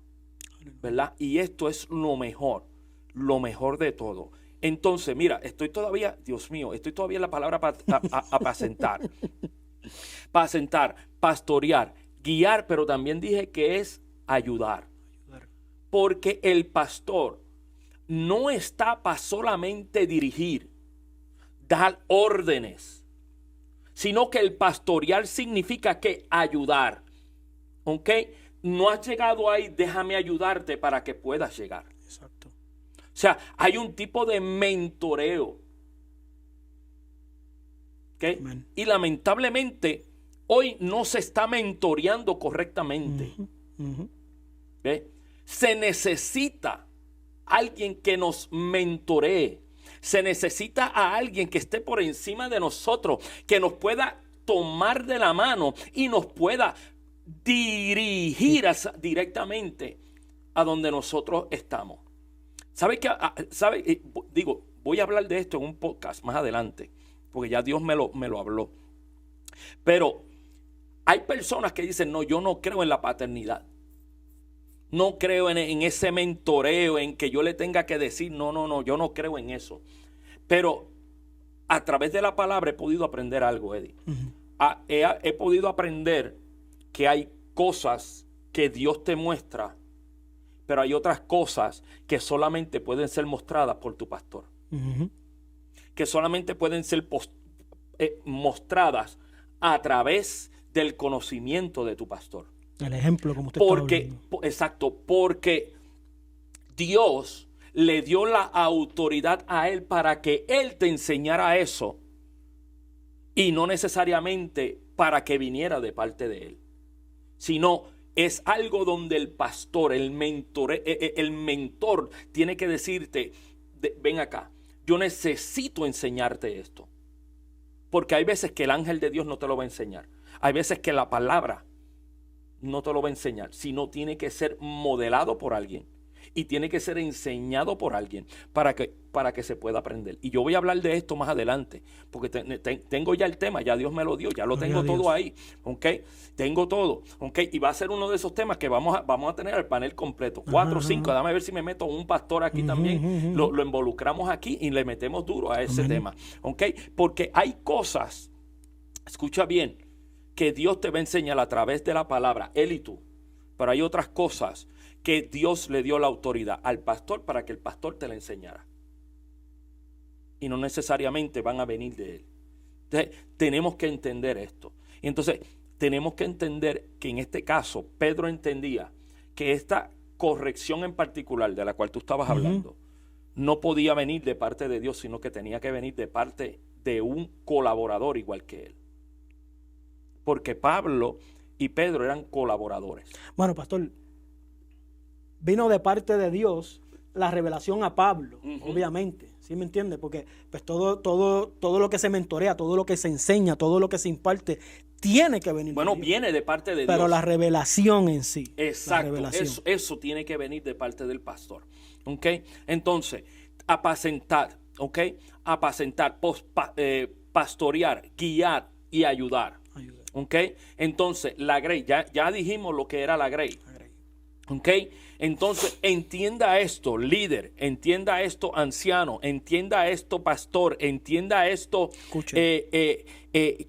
¿verdad? Y esto es lo mejor de todo. Entonces, mira, estoy todavía en la palabra apacentar. Apacentar, pastorear, guiar, pero también dije que es ayudar. Porque el pastor no está para solamente dirigir, dar órdenes, sino que el pastorear significa que ayudar. ¿Ok? No has llegado ahí, déjame ayudarte para que puedas llegar. Exacto. O sea, hay un tipo de mentoreo. ¿Ok? Amén. Y lamentablemente, hoy no se está mentoreando correctamente. ¿Ve? Se necesita alguien que nos mentoree. Se necesita a alguien que esté por encima de nosotros, que nos pueda tomar de la mano y nos pueda dirigir directamente a donde nosotros estamos. ¿Sabe qué? Digo, voy a hablar de esto en un podcast más adelante, porque ya Dios me lo habló. Pero hay personas que dicen, no, yo no creo en la paternidad. No creo en ese mentoreo, en que yo le tenga que decir, no, yo no creo en eso. Pero a través de la palabra he podido aprender algo, Eddie. He podido aprender que hay cosas que Dios te muestra, pero hay otras cosas que solamente pueden ser mostradas por tu pastor. Que solamente pueden ser mostradas a través del conocimiento de tu pastor. El ejemplo, como usted está hablando. Exacto, porque Dios le dio la autoridad a él para que él te enseñara eso y no necesariamente para que viniera de parte de él, sino es algo donde el pastor, el mentor tiene que decirte, ven acá, yo necesito enseñarte esto, porque hay veces que el ángel de Dios no te lo va a enseñar, hay veces que la palabra no te lo va a enseñar, sino tiene que ser modelado por alguien y tiene que ser enseñado por alguien para que se pueda aprender. Y yo voy a hablar de esto más adelante, porque tengo ya el tema, ya Dios me lo dio, ya lo tengo todo ahí, ¿ok? Tengo todo, ¿ok? Y va a ser uno de esos temas que vamos a tener el panel completo, 4 o 5, déjame ver si me meto un pastor aquí también, lo involucramos aquí y le metemos duro a ese tema, ¿ok? Porque hay cosas, escucha bien, que Dios te va a enseñar a través de la palabra, él y tú. Pero hay otras cosas que Dios le dio la autoridad al pastor para que el pastor te la enseñara. Y no necesariamente van a venir de él. Entonces, tenemos que entender esto. Y entonces, tenemos que entender que en este caso, Pedro entendía que esta corrección en particular de la cual tú estabas hablando, no podía venir de parte de Dios, sino que tenía que venir de parte de un colaborador igual que él. Porque Pablo y Pedro eran colaboradores. Bueno, pastor, vino de parte de Dios la revelación a Pablo, obviamente, ¿sí me entiende? Porque pues todo lo que se mentorea, todo lo que se enseña, todo lo que se imparte, tiene que venir de Dios. Viene de parte de Dios. Pero la revelación en sí. Exacto, eso tiene que venir de parte del pastor. ¿Ok? Entonces, apacentar, ¿ok? Apacentar, pastorear, guiar y ayudar. ¿Ok? Entonces, la grey, ya dijimos lo que era la grey. ¿Ok? Entonces, entienda esto, líder, entienda esto, anciano, entienda esto, pastor, entienda esto,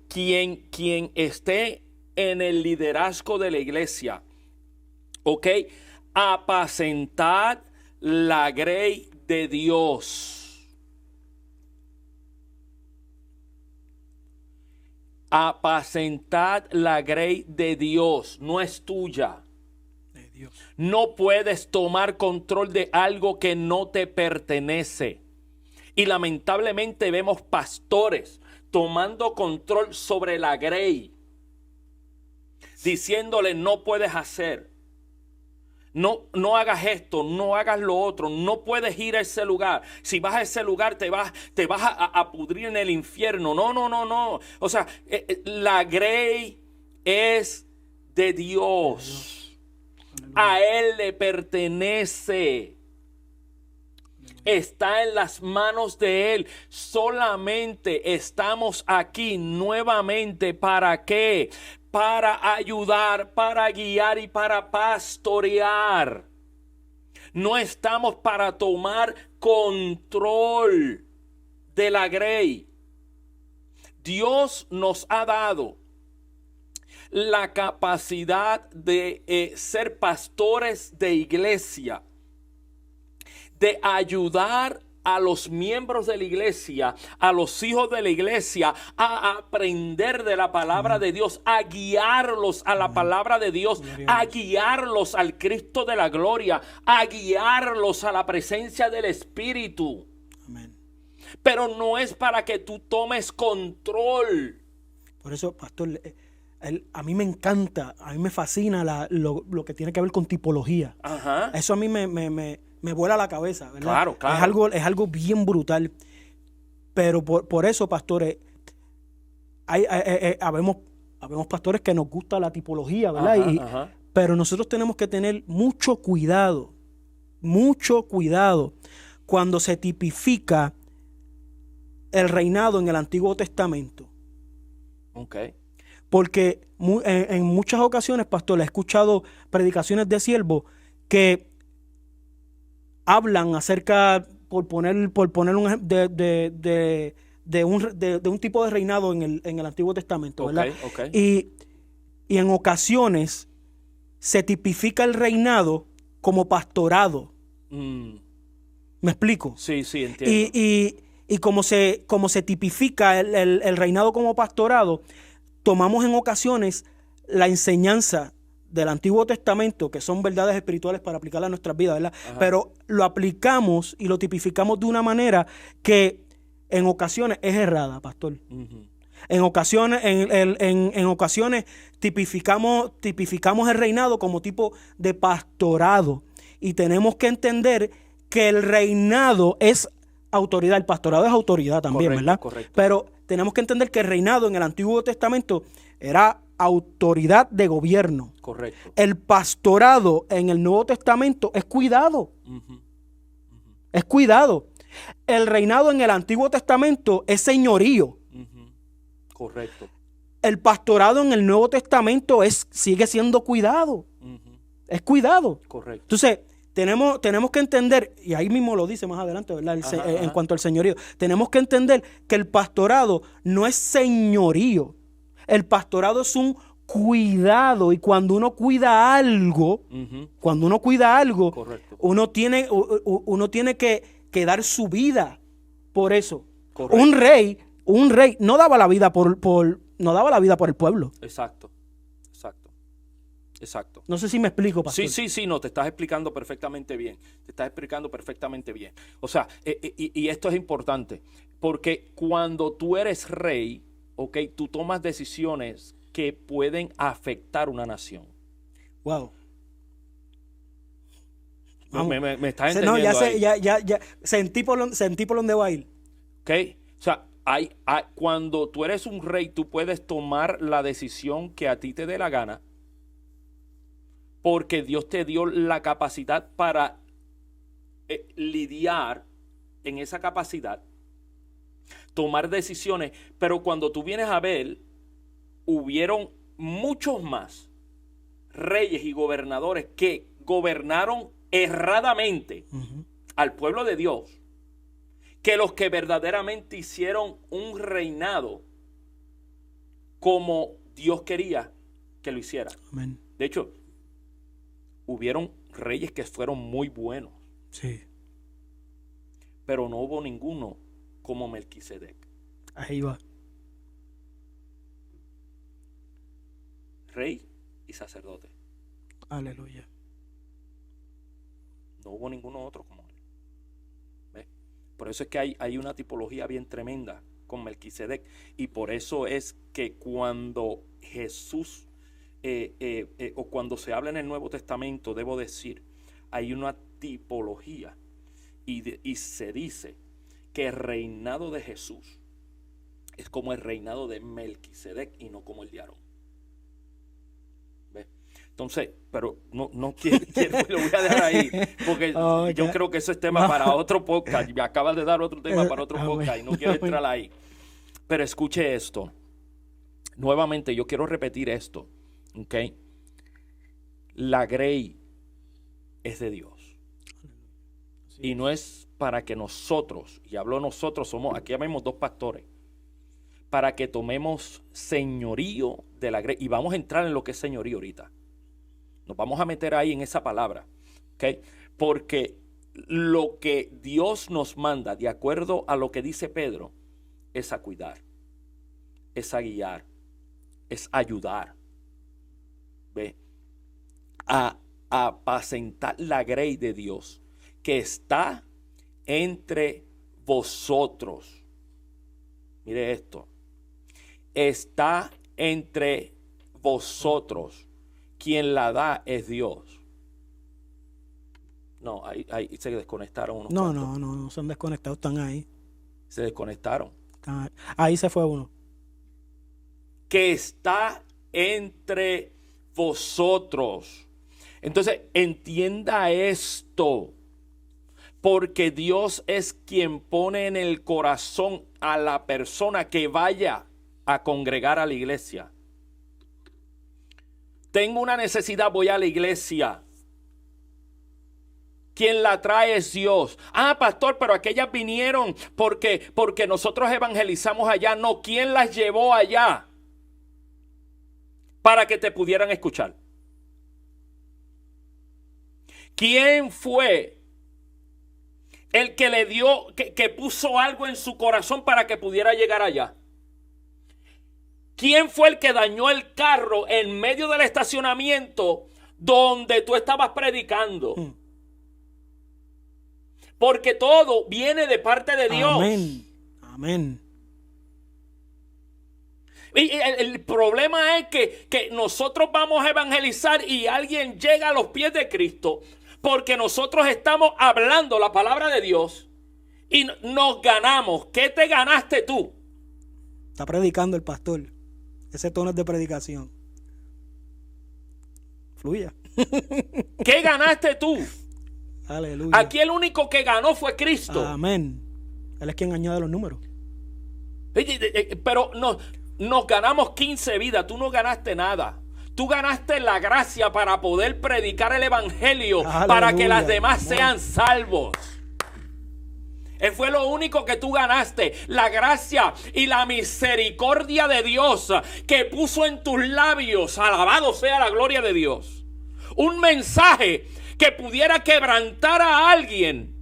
quien esté en el liderazgo de la iglesia. ¿Ok? Apacentad la grey de Dios. Apacentad la grey de Dios, no es tuya. De Dios. No puedes tomar control de algo que no te pertenece. Y lamentablemente vemos pastores tomando control sobre la grey, diciéndole no puedes hacer, no hagas esto, no hagas lo otro, no puedes ir a ese lugar. Si vas a ese lugar te vas a pudrir en el infierno. No. O sea, la grey es de Dios. A Él le pertenece. Está en las manos de Él. Solamente estamos aquí nuevamente. ¿Para qué? Para ayudar, para guiar y para pastorear. No estamos para tomar control de la grey. Dios nos ha dado la capacidad de ser pastores de iglesia, de ayudar a los miembros de la iglesia, a los hijos de la iglesia, a aprender de la palabra de Dios, a guiarlos a la palabra de Dios, a guiarlos al Cristo de la gloria, a guiarlos a la presencia del Espíritu. Amén. Pero no es para que tú tomes control. Por eso, pastor, a mí me encanta, a mí me fascina lo que tiene que ver con tipología. Ajá. Eso a mí me vuela la cabeza, ¿verdad? Claro. Es algo bien brutal. Pero por eso, pastores, habemos pastores que nos gusta la tipología, ¿verdad? Ajá. Pero nosotros tenemos que tener mucho cuidado cuando se tipifica el reinado en el Antiguo Testamento. Ok. Porque en muchas ocasiones, pastor, he escuchado predicaciones de siervos que hablan acerca, por poner un ejemplo, de un tipo de reinado en el Antiguo Testamento, ¿verdad? Okay. Y en ocasiones se tipifica el reinado como pastorado. ¿Me explico? Sí, entiendo. Y como se tipifica el reinado como pastorado, tomamos en ocasiones la enseñanza del Antiguo Testamento, que son verdades espirituales para aplicarlas a nuestras vidas, ¿verdad? Ajá. Pero lo aplicamos y lo tipificamos de una manera que en ocasiones es errada, pastor. Uh-huh. En ocasiones tipificamos el reinado como tipo de pastorado. Y tenemos que entender que el reinado es autoridad, el pastorado es autoridad también, correcto, ¿verdad? Correcto. Pero tenemos que entender que el reinado en el Antiguo Testamento era autoridad de gobierno. Correcto. El pastorado en el Nuevo Testamento es cuidado. Uh-huh. Uh-huh. Es cuidado. El reinado en el Antiguo Testamento es señorío. Uh-huh. Correcto. El pastorado en el Nuevo Testamento sigue siendo cuidado. Uh-huh. Es cuidado. Correcto. Entonces, tenemos que entender, y ahí mismo lo dice más adelante, ¿verdad? En cuanto al señorío, tenemos que entender que el pastorado no es señorío. El pastorado es un cuidado, y cuando uno cuida algo, uh-huh. Correcto. uno tiene que dar su vida por eso. Correcto. Un rey no daba la vida por el pueblo. Exacto. No sé si me explico, pastor. Sí, no, te estás explicando perfectamente bien. O sea, y esto es importante, porque cuando tú eres rey, ok, tú tomas decisiones que pueden afectar una nación. Wow. Me estás entendiendo. No, ya sentí por dónde va a ir. Ok, o sea, cuando tú eres un rey, tú puedes tomar la decisión que a ti te dé la gana, porque Dios te dio la capacidad para lidiar en esa capacidad, tomar decisiones. Pero cuando tú vienes a ver, hubieron muchos más reyes y gobernadores que gobernaron erradamente uh-huh. al pueblo de Dios, que los que verdaderamente hicieron un reinado como Dios quería que lo hiciera. Amén. De hecho, hubieron reyes que fueron muy buenos. Sí. Pero no hubo ninguno como Melquisedec. Ahí va. rey y sacerdote. Aleluya. No hubo ninguno otro como él. ¿Ves? Por eso es que hay una tipología bien tremenda con Melquisedec. Y por eso es que cuando Jesús, o cuando se habla en el Nuevo Testamento, debo decir, hay una tipología. Y se dice que el reinado de Jesús es como el reinado de Melquisedec y no como el de Aarón. ¿Ves? Entonces, pero no quiero, lo voy a dejar ahí, porque yo creo que ese es tema para otro podcast. Me acabas de dar otro tema para otro podcast y no quiero entrar ahí. Pero escuche esto. Nuevamente, yo quiero repetir esto. ¿Ok? La grey es de Dios. Y no es para que nosotros, y hablo nosotros, somos, aquí vemos dos pastores, para que tomemos señorío de la grey. Y vamos a entrar en lo que es señorío ahorita. Nos vamos a meter ahí en esa palabra. ¿Ok? Porque lo que Dios nos manda, de acuerdo a lo que dice Pedro, es a cuidar, es a guiar, es ayudar. ¿Ve? A apacentar la grey de Dios que está entre vosotros. Mire esto. Está entre vosotros. Quien la da es Dios. No, ahí se desconectaron unos cuantos. No se han desconectado, están ahí. Se desconectaron. Ahí se fue uno. Que está entre vosotros. Entonces, entienda esto. Porque Dios es quien pone en el corazón a la persona que vaya a congregar a la iglesia. Tengo una necesidad, voy a la iglesia. Quien la trae es Dios. Ah, pastor, pero aquellas vinieron porque nosotros evangelizamos allá. No, ¿quién las llevó allá? Para que te pudieran escuchar. ¿Quién fue el que le dio, que puso algo en su corazón para que pudiera llegar allá? ¿Quién fue el que dañó el carro en medio del estacionamiento donde tú estabas predicando? Porque todo viene de parte de Dios. Amén. Amén. Y el problema es que nosotros vamos a evangelizar y alguien llega a los pies de Cristo porque nosotros estamos hablando la palabra de Dios y nos ganamos. ¿Qué te ganaste tú? Está predicando el pastor. Ese tono es de predicación. Fluya. ¿Qué ganaste tú? Aleluya. Aquí el único que ganó fue Cristo. Amén. Él es quien añade los números. Pero nos ganamos 15 vidas. Tú no ganaste nada. Tú ganaste la gracia para poder predicar el evangelio. Aleluya. Para que las demás sean salvos. Fue lo único que tú ganaste, la gracia y la misericordia de Dios que puso en tus labios, alabado sea la gloria de Dios, un mensaje que pudiera quebrantar a alguien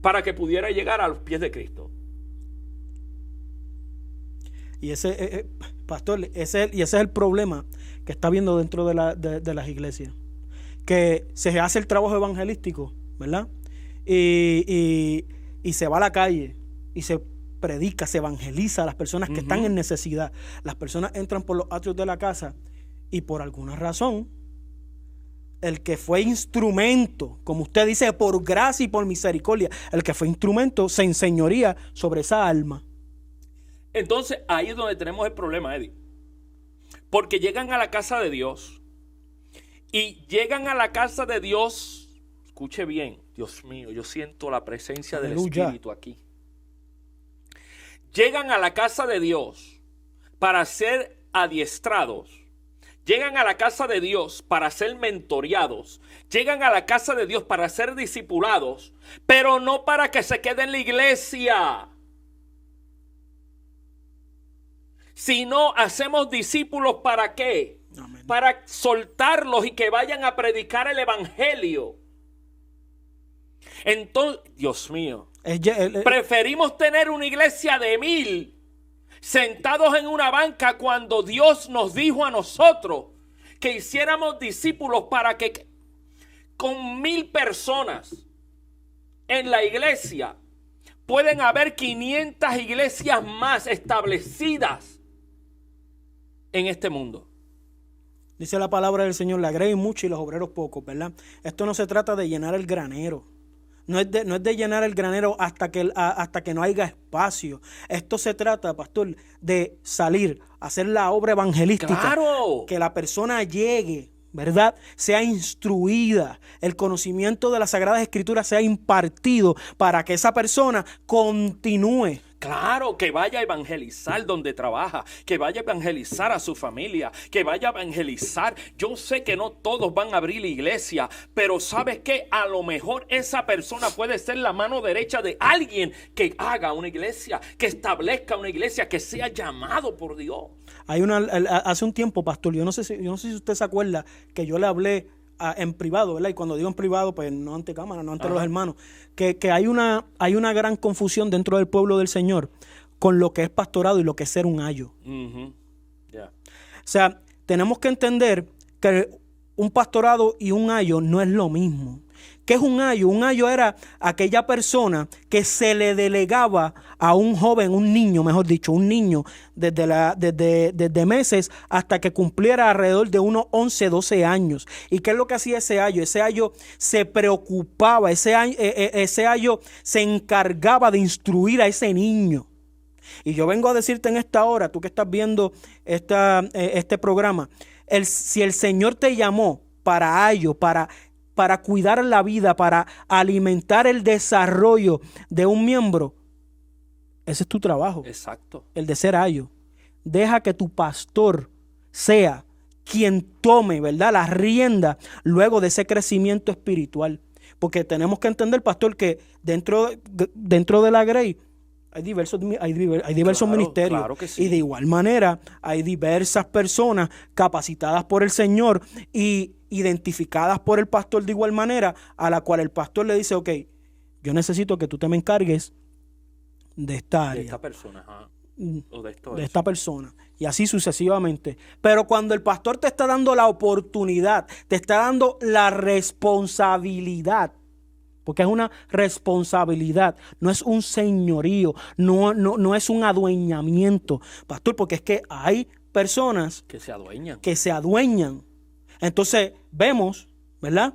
para que pudiera llegar a los pies de Cristo. Y ese, pastor, ese es el problema que está viendo dentro de las iglesias, que se hace el trabajo evangelístico, ¿verdad? Y se va a la calle y se predica, se evangeliza a las personas que están en necesidad. Las personas entran por los atrios de la casa y por alguna razón el que fue instrumento, como usted dice, por gracia y por misericordia, el que fue instrumento se enseñoría sobre esa alma. Entonces ahí es donde tenemos el problema, Eddie. Porque llegan a la casa de Dios y llegan a la casa de Dios. Escuche bien, Dios mío, yo siento la presencia del Espíritu aquí. Llegan a la casa de Dios para ser adiestrados. Llegan a la casa de Dios para ser mentoreados. Llegan a la casa de Dios para ser discipulados, pero no para que se queden en la iglesia. Sino hacemos discípulos ¿para qué? Amén. Para soltarlos y que vayan a predicar el evangelio. Entonces, Dios mío, preferimos tener una iglesia de 1000 sentados en una banca cuando Dios nos dijo a nosotros que hiciéramos discípulos para que con 1000 personas en la iglesia pueden haber 500 iglesias más establecidas en este mundo. Dice la palabra del Señor, la grey mucho y los obreros pocos, ¿verdad? Esto no se trata de llenar el granero. No es de llenar el granero hasta que no haya espacio. Esto se trata, pastor, de salir, hacer la obra evangelística. ¡Claro! Que la persona llegue, ¿verdad? Sea instruida, el conocimiento de las Sagradas Escrituras sea impartido para que esa persona continúe. Claro, que vaya a evangelizar donde trabaja, que vaya a evangelizar a su familia, que vaya a evangelizar. Yo sé que no todos van a abrir la iglesia, pero ¿sabes qué? A lo mejor esa persona puede ser la mano derecha de alguien que haga una iglesia, que establezca una iglesia, que sea llamado por Dios. Hace un tiempo, pastor, yo no sé si usted se acuerda que yo le hablé en privado, ¿verdad? Y cuando digo en privado, pues no ante cámara, no ante los hermanos, que hay una gran confusión dentro del pueblo del Señor con lo que es pastorado y lo que es ser un ayo. Yeah. O sea, tenemos que entender que un pastorado y un ayo no es lo mismo. ¿Qué es un ayo? Un ayo era aquella persona que se le delegaba a un joven, un niño, mejor dicho, un niño desde meses hasta que cumpliera alrededor de unos 11, 12 años. ¿Y qué es lo que hacía ese ayo? Ese ayo se preocupaba, ese ayo se encargaba de instruir a ese niño. Y yo vengo a decirte en esta hora, tú que estás viendo este programa, si el Señor te llamó para ayo, para cuidar la vida, para alimentar el desarrollo de un miembro, ese es tu trabajo. Exacto. El de ser ayo. Deja que tu pastor sea quien tome, ¿verdad?, las riendas luego de ese crecimiento espiritual. Porque tenemos que entender, pastor, que dentro de la Grey hay diversos ministerios. Claro que sí. Y de igual manera hay diversas personas capacitadas por el Señor y identificadas por el pastor de igual manera, a la cual el pastor le dice, ok, yo necesito que tú te me encargues de esta área. De esta persona, o de esta persona. Y así sucesivamente. Pero cuando el pastor te está dando la oportunidad, te está dando la responsabilidad, porque es una responsabilidad, no es un señorío, no es un adueñamiento, pastor, porque es que hay personas que se adueñan. Entonces vemos, ¿verdad?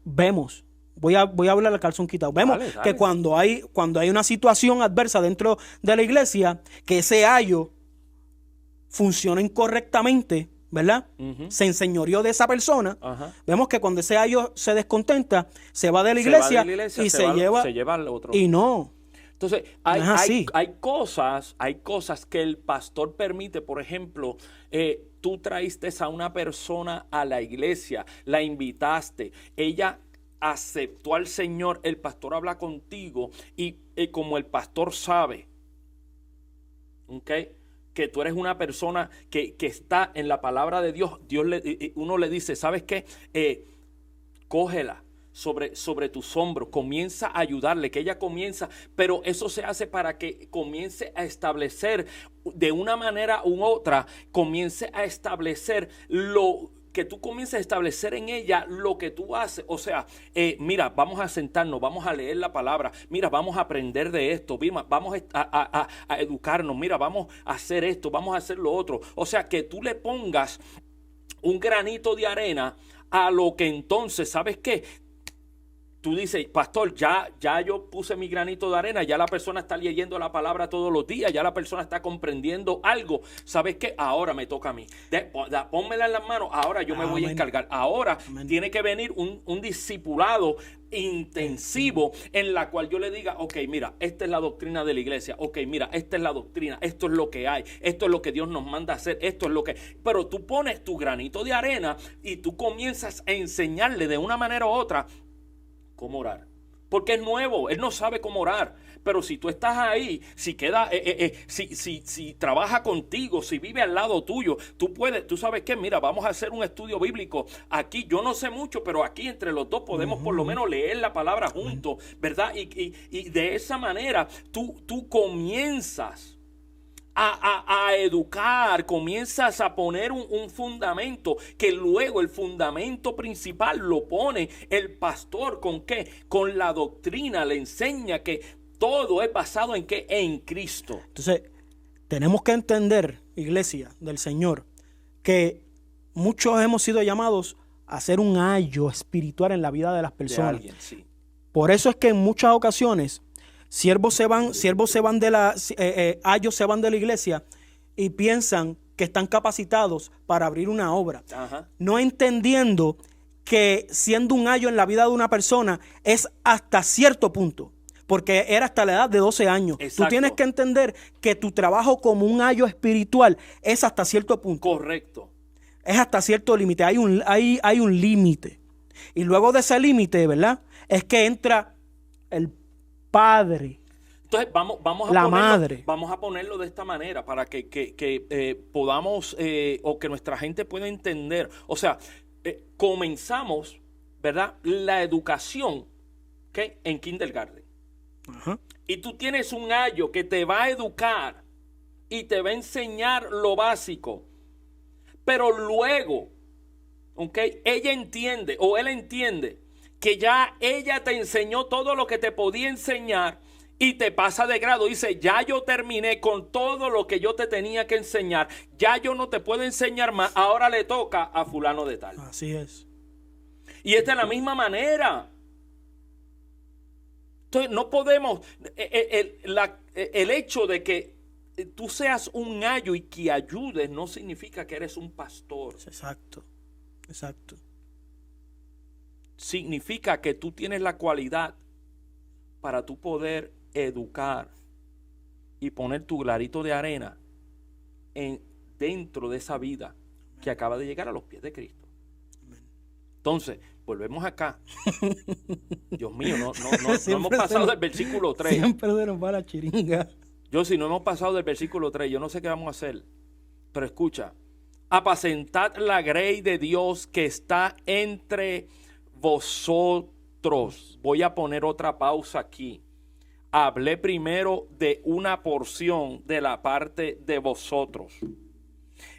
Vemos. Voy a hablar al calzón quitado. Vemos dale. Que cuando hay una situación adversa dentro de la iglesia, que ese ayo funciona incorrectamente, ¿verdad? Se enseñoreó de esa persona. Vemos que cuando ese ayo se descontenta, se va de la iglesia y se lleva al otro. Y no. Entonces, hay cosas que el pastor permite. Por ejemplo, tú traíste a una persona a la iglesia, la invitaste, ella aceptó al Señor, el pastor habla contigo y como el pastor sabe, ¿okay?, que tú eres una persona que está en la palabra de Dios, uno le dice, ¿sabes qué? Cógela sobre tus hombros, comienza a ayudarle, que ella comienza, pero eso se hace para que comience a establecer de una manera u otra, comience a establecer que tú comiences a establecer en ella lo que tú haces. O sea, mira, vamos a sentarnos, vamos a leer la palabra, mira, vamos a aprender de esto, vamos a educarnos, mira, vamos a hacer esto, vamos a hacer lo otro. O sea, que tú le pongas un granito de arena a lo que entonces, ¿sabes qué? Tú dices, pastor, ya yo puse mi granito de arena, ya la persona está leyendo la palabra todos los días, ya la persona está comprendiendo algo. ¿Sabes qué? Ahora me toca a mí. Pónmela en las manos, ahora yo me voy a encargar. Ahora tiene que venir un discipulado intensivo en la cual yo le diga, ok, mira, esta es la doctrina de la iglesia, ok, mira, esta es la doctrina, esto es lo que hay, esto es lo que Dios nos manda a hacer, esto es lo que... Pero tú pones tu granito de arena y tú comienzas a enseñarle de una manera u otra cómo orar, porque es nuevo, él no sabe cómo orar, pero si tú estás ahí, si trabaja contigo, si vive al lado tuyo, tú sabes qué, mira, vamos a hacer un estudio bíblico aquí, yo no sé mucho, pero aquí entre los dos podemos por lo menos leer la palabra juntos, ¿verdad? Y de esa manera tú comienzas a educar, comienzas a poner un fundamento, que luego el fundamento principal lo pone el pastor. ¿Con qué? Con la doctrina, le enseña que todo es basado en ¿qué? En Cristo. Entonces, tenemos que entender, iglesia del Señor, que muchos hemos sido llamados a ser un ayo espiritual en la vida de las personas. De alguien, sí. Por eso es que en muchas ocasiones ayos se van de la iglesia y piensan que están capacitados para abrir una obra. Ajá. No entendiendo que siendo un ayo en la vida de una persona es hasta cierto punto, porque era hasta la edad de 12 años. Exacto. Tú tienes que entender que tu trabajo como un ayo espiritual es hasta cierto punto. Correcto. Es hasta cierto límite, hay un límite. Y luego de ese límite, ¿verdad? Es que entra el padre. Entonces vamos a ponerlo de esta manera para que podamos o que nuestra gente pueda entender. O sea, comenzamos, ¿verdad? La educación, ¿okay? En kindergarten. Ajá. Y tú tienes un ayo que te va a educar y te va a enseñar lo básico. Pero luego, ¿okay? Ella entiende o él entiende que ya ella te enseñó todo lo que te podía enseñar y te pasa de grado. Dice, ya yo terminé con todo lo que yo te tenía que enseñar. Ya yo no te puedo enseñar más. Ahora le toca a fulano de tal. Así es. Y es de la misma manera. Entonces no podemos, el hecho de que tú seas un ayo y que ayudes no significa que eres un pastor. Exacto, exacto. Significa que tú tienes la cualidad para tú poder educar y poner tu granito de arena dentro de esa vida que acaba de llegar a los pies de Cristo. Entonces, volvemos acá. Dios mío, no hemos pasado del versículo 3. Siempre se nos va la chiringa. Yo, si no hemos pasado del versículo 3, yo no sé qué vamos a hacer. Pero escucha, apacentad la grey de Dios que está entre vosotros. Voy a poner otra pausa aquí. Hablé primero de una porción de la parte de vosotros.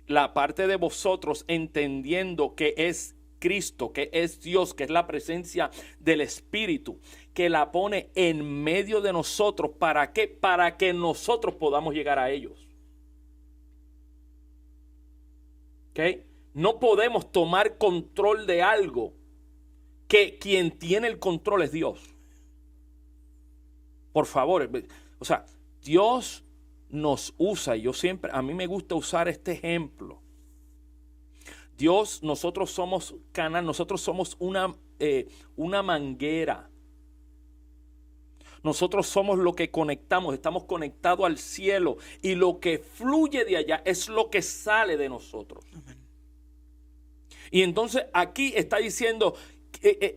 La parte de vosotros entendiendo que es Cristo, que es Dios, que es la presencia del Espíritu, que la pone en medio de nosotros. ¿Para qué? Para que nosotros podamos llegar a ellos. ¿Okay? No podemos tomar control de algo que quien tiene el control es Dios. Por favor, o sea, Dios nos usa, y a mí me gusta usar este ejemplo. Dios, nosotros somos canal, nosotros somos una manguera. Nosotros somos lo que conectamos, estamos conectados al cielo y lo que fluye de allá es lo que sale de nosotros. Amén. Y entonces aquí está diciendo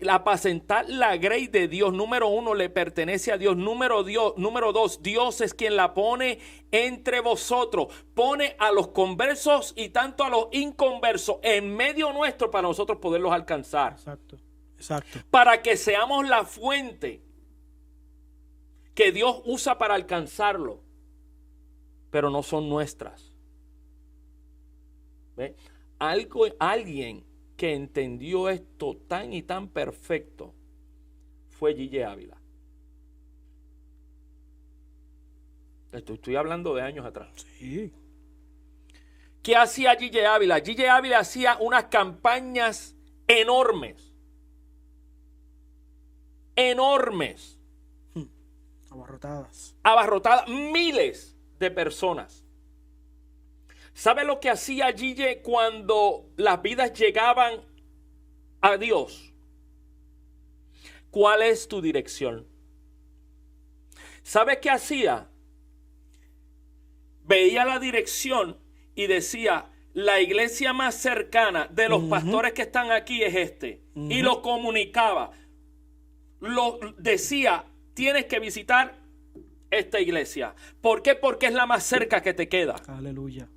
apacentar la grey de Dios. Número 1, le pertenece a Dios. Número 2, Dios es quien la pone entre vosotros. Pone a los conversos y tanto a los inconversos en medio nuestro para nosotros poderlos alcanzar. Exacto, exacto. Para que seamos la fuente que Dios usa para alcanzarlo, pero no son nuestras. ¿Ve? Alguien que entendió esto tan y tan perfecto fue Gille Ávila. Estoy hablando de años atrás. Sí. ¿Qué hacía Gille Ávila? Gille Ávila hacía unas campañas enormes. Enormes. Abarrotadas, miles de personas. ¿Sabe lo que hacía Gille cuando las vidas llegaban a Dios? ¿Cuál es tu dirección? ¿Sabe qué hacía? Veía la dirección y decía, la iglesia más cercana de los pastores que están aquí es este. Y lo comunicaba. Lo decía, tienes que visitar esta iglesia. ¿Por qué? Porque es la más cerca que te queda. Aleluya.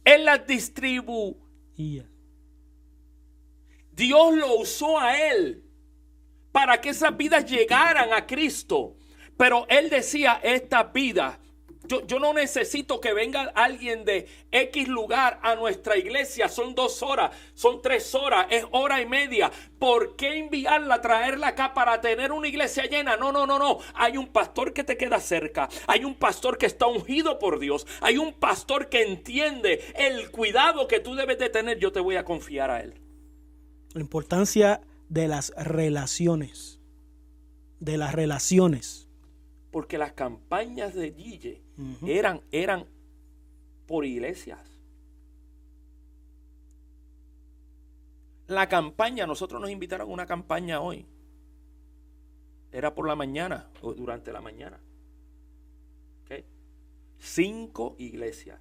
Él las distribuía. Dios lo usó a él para que esas vidas llegaran a Cristo. Pero él decía, estas vidas yo no necesito que venga alguien de X lugar a nuestra iglesia. Son 2 horas, son 3 horas, es hora y media. ¿Por qué enviarla, traerla acá para tener una iglesia llena? No. Hay un pastor que te queda cerca. Hay un pastor que está ungido por Dios. Hay un pastor que entiende el cuidado que tú debes de tener. Yo te voy a confiar a él. La importancia de las relaciones. De las relaciones. Porque las campañas de Guille eran por iglesias. La campaña, nosotros nos invitaron a una campaña hoy. Era por la mañana o durante la mañana. ¿Okay? 5 iglesias.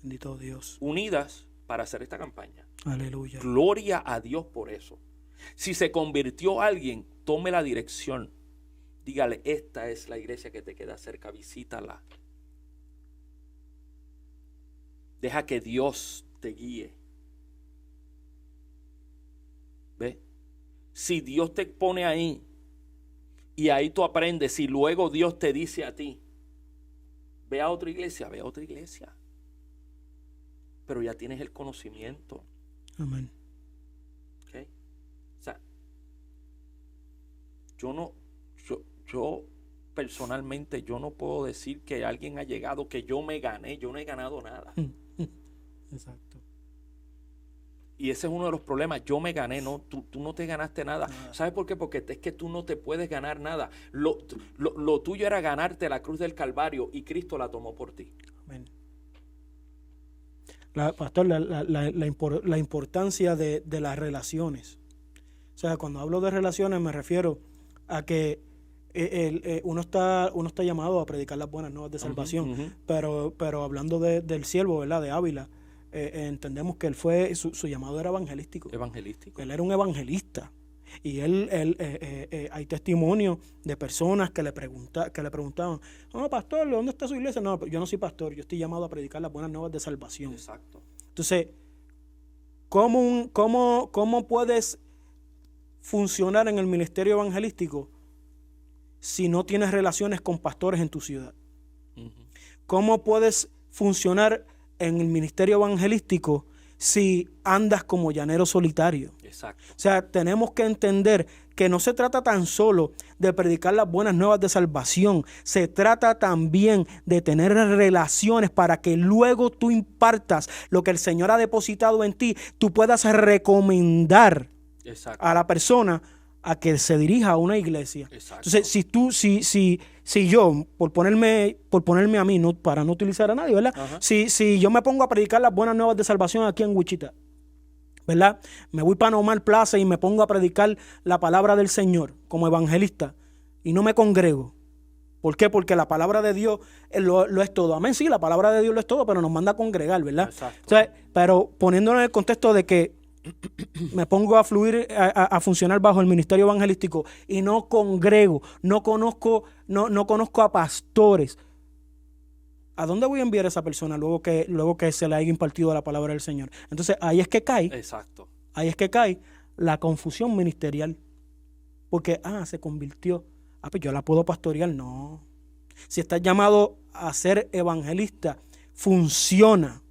Bendito Dios. Unidas para hacer esta campaña. Aleluya. Gloria a Dios por eso. Si se convirtió alguien, tome la dirección. Dígale, esta es la iglesia que te queda cerca, visítala. Deja que Dios te guíe. ¿Ve? Si Dios te pone ahí y ahí tú aprendes y luego Dios te dice a ti, ve a otra iglesia, ve a otra iglesia. Pero ya tienes el conocimiento. Amén. ¿Okay? O sea, yo personalmente, yo no puedo decir que alguien ha llegado, que yo me gané. Yo no he ganado nada. Exacto. Y ese es uno de los problemas. Yo me gané, no, tú no te ganaste nada. Nada. ¿Sabes por qué? Porque es que tú no te puedes ganar nada. Lo tuyo era ganarte la cruz del Calvario y Cristo la tomó por ti. Amén. Pastor, la importancia de las relaciones. O sea, cuando hablo de relaciones me refiero a que uno está llamado a predicar las buenas nuevas de salvación, pero hablando del siervo, ¿verdad? De Ávila, entendemos que él fue, su llamado era evangelístico. Él era un evangelista. Y hay testimonio de personas que le preguntaban, no, pastor, ¿dónde está su iglesia? No, yo no soy pastor, yo estoy llamado a predicar las buenas nuevas de salvación. Exacto. Entonces, ¿cómo puedes funcionar en el ministerio evangelístico si no tienes relaciones con pastores en tu ciudad? ¿Cómo puedes funcionar en el ministerio evangelístico si andas como llanero solitario? Exacto. O sea, tenemos que entender que no se trata tan solo de predicar las buenas nuevas de salvación, se trata también de tener relaciones para que luego tú impartas lo que el Señor ha depositado en ti, tú puedas recomendar a la persona a que se dirija a una iglesia. Exacto. Entonces, si yo, por ponerme a mí, no, para no utilizar a nadie, ¿verdad? Si yo me pongo a predicar las buenas nuevas de salvación aquí en Wichita, ¿verdad? Me voy para Nomar Plaza y me pongo a predicar la palabra del Señor como evangelista y no me congrego. ¿Por qué? Porque la palabra de Dios lo es todo. Amén, sí, la palabra de Dios lo es todo, pero nos manda a congregar, ¿verdad? Exacto. O sea, pero poniéndonos en el contexto de que me pongo a fluir, a funcionar bajo el ministerio evangelístico y no congrego, no conozco a pastores, ¿a dónde voy a enviar a esa persona luego que se le haya impartido la palabra del Señor? Entonces ahí es que cae. Exacto. Ahí es que cae la confusión ministerial. Porque, se convirtió. Pues yo la puedo pastorear. No. Si estás llamado a ser evangelista, funciona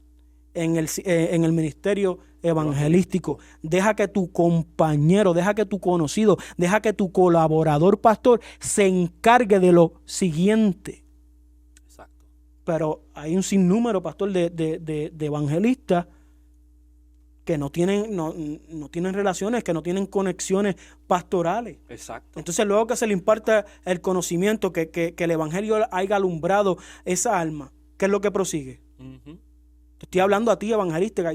en el ministerio evangelístico. Deja que tu compañero, deja que tu conocido, deja que tu colaborador pastor se encargue de lo siguiente. Exacto. Pero hay un sinnúmero, pastor, de evangelistas que no tienen relaciones, que no tienen conexiones pastorales. Exacto. Entonces, luego que se le imparta el conocimiento, que el evangelio haya alumbrado esa alma, ¿qué es lo que prosigue? Te estoy hablando a ti, evangelista.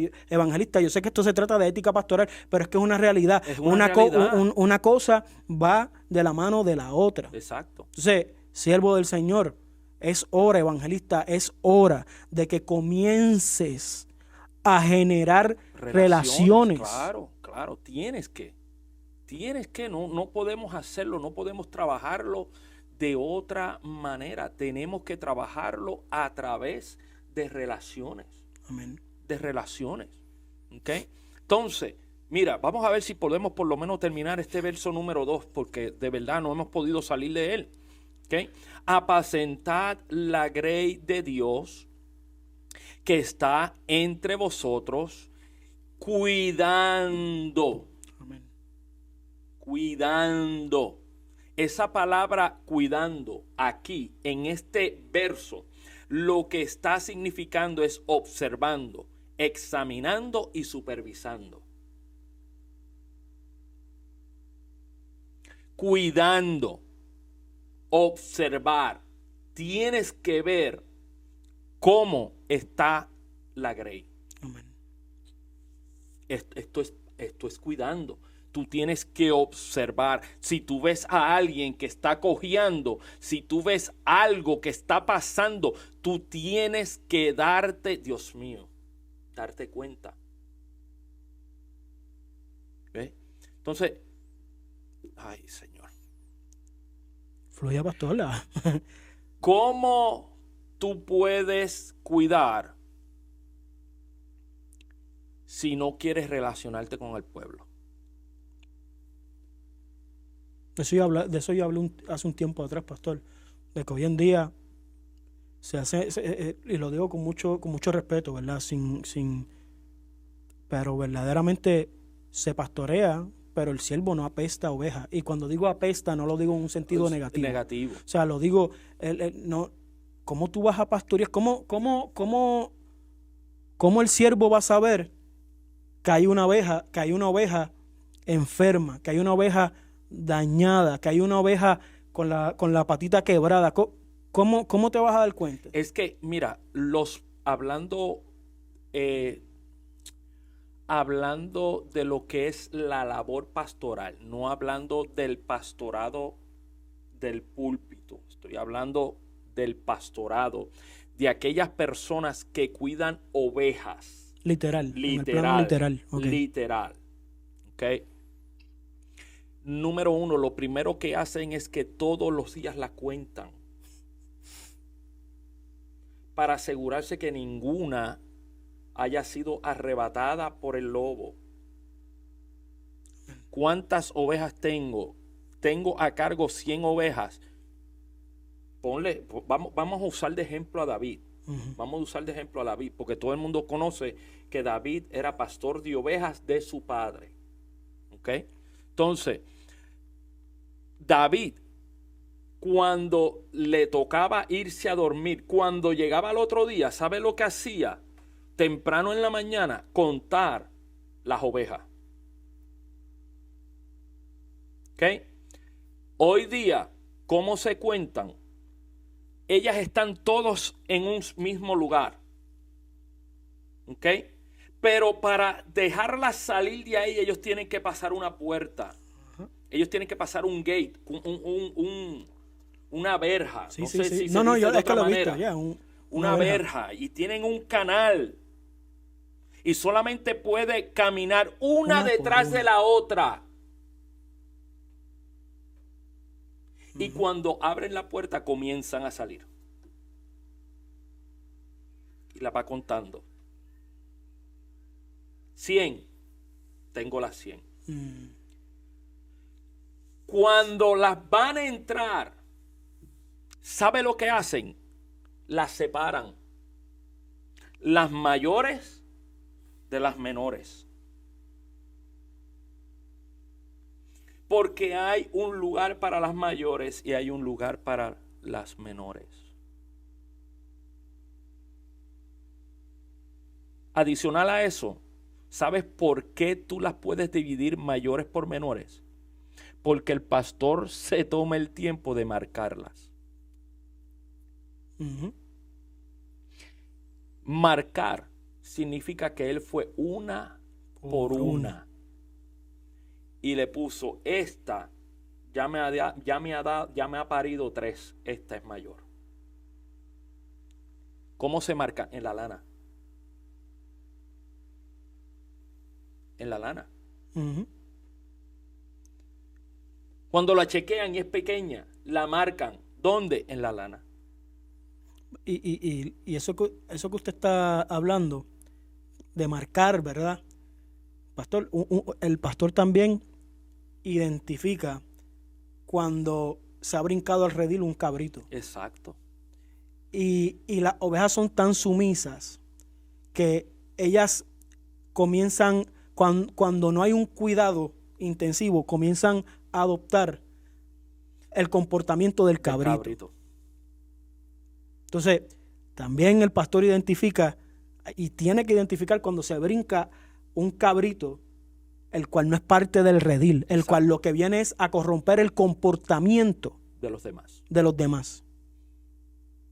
Yo sé que esto se trata de ética pastoral, pero es que es una realidad. Una cosa va de la mano de la otra. Exacto. Entonces, siervo del Señor, es hora, evangelista, es hora de que comiences a generar relaciones. Claro, tienes que, no podemos hacerlo, no podemos trabajarlo de otra manera, tenemos que trabajarlo a través de relaciones. Amén. De relaciones. ¿Okay? Entonces, mira, vamos a ver si podemos por lo menos terminar este verso número 2, porque de verdad no hemos podido salir de él. ¿Ok? Apacentad la grey de Dios que está entre vosotros, cuidando. Amén. Cuidando. Esa palabra cuidando aquí en este verso, lo que está significando es observando, examinando y supervisando. Cuidando, observar. Tienes que ver cómo está la grey. Amén. Esto es cuidando. Tú tienes que observar. Si tú ves a alguien que está cojeando, si tú ves algo que está pasando, tú tienes que Dios mío, darte cuenta. ¿Ves? Entonces, ay, Señor. Fluya, pastora. ¿Cómo tú puedes cuidar si no quieres relacionarte con el pueblo? De eso yo hablé hace un tiempo atrás, pastor, de que hoy en día se hace, y lo digo con mucho respeto, ¿verdad? Pero verdaderamente se pastorea, pero el siervo no apesta a oveja. Y cuando digo apesta, no lo digo en un sentido negativo. O sea, lo digo, no, ¿cómo tú vas a pastorear? ¿Cómo el siervo va a saber que hay una oveja enferma, que hay una oveja dañada, que hay una oveja con la patita quebrada? ¿Cómo te vas a dar cuenta? Es que, mira, hablando de lo que es la labor pastoral, no hablando del pastorado del púlpito, estoy hablando del pastorado, de aquellas personas que cuidan ovejas. Literal. Okay. Literal. ¿Ok? Número uno, lo primero que hacen es que todos los días la cuentan para asegurarse que ninguna haya sido arrebatada por el lobo. ¿Cuántas ovejas tengo? Tengo a cargo 100 ovejas. Vamos a usar de ejemplo a David. Uh-huh. Vamos a usar de ejemplo a David, porque todo el mundo conoce que David era pastor de ovejas de su padre. ¿Ok? Entonces, David, cuando le tocaba irse a dormir, cuando llegaba al otro día, ¿sabe lo que hacía? Temprano en la mañana, contar las ovejas. ¿Ok? Hoy día, ¿cómo se cuentan? Ellas están todos en un mismo lugar. ¿Ok? Pero para dejarlas salir de ahí, ellos tienen que pasar una puerta. Ellos tienen que pasar un gate, una verja. Sí, no sí, sé sí. si se No, dice yo de es que otra lo he manera. visto ya. Una verja. Y tienen un canal. Y solamente puede caminar una detrás de la otra. Uh-huh. Y cuando abren la puerta comienzan a salir. Y la va contando. 100. Tengo las 100. Cuando las van a entrar, ¿sabe lo que hacen? Las separan. Las mayores de las menores. Porque hay un lugar para las mayores y hay un lugar para las menores. Adicional a eso, ¿sabes por qué tú las puedes dividir mayores por menores? Porque el pastor se toma el tiempo de marcarlas. Uh-huh. Marcar significa que él fue una por una. Y le puso, esta ya me ha parido 3, esta es mayor. ¿Cómo se marca? En la lana. En la lana. Uh-huh. Cuando la chequean y es pequeña, la marcan. ¿Dónde? En la lana. Y eso que usted está hablando de marcar, ¿verdad? Pastor, el pastor también identifica cuando se ha brincado al redil un cabrito. Exacto. Y las ovejas son tan sumisas que ellas comienzan, cuando no hay un cuidado intensivo, comienzan a adoptar el comportamiento del cabrito. Entonces, también el pastor identifica y tiene que identificar cuando se brinca un cabrito, el cual no es parte del redil, el cual lo que viene es a corromper el comportamiento de los demás.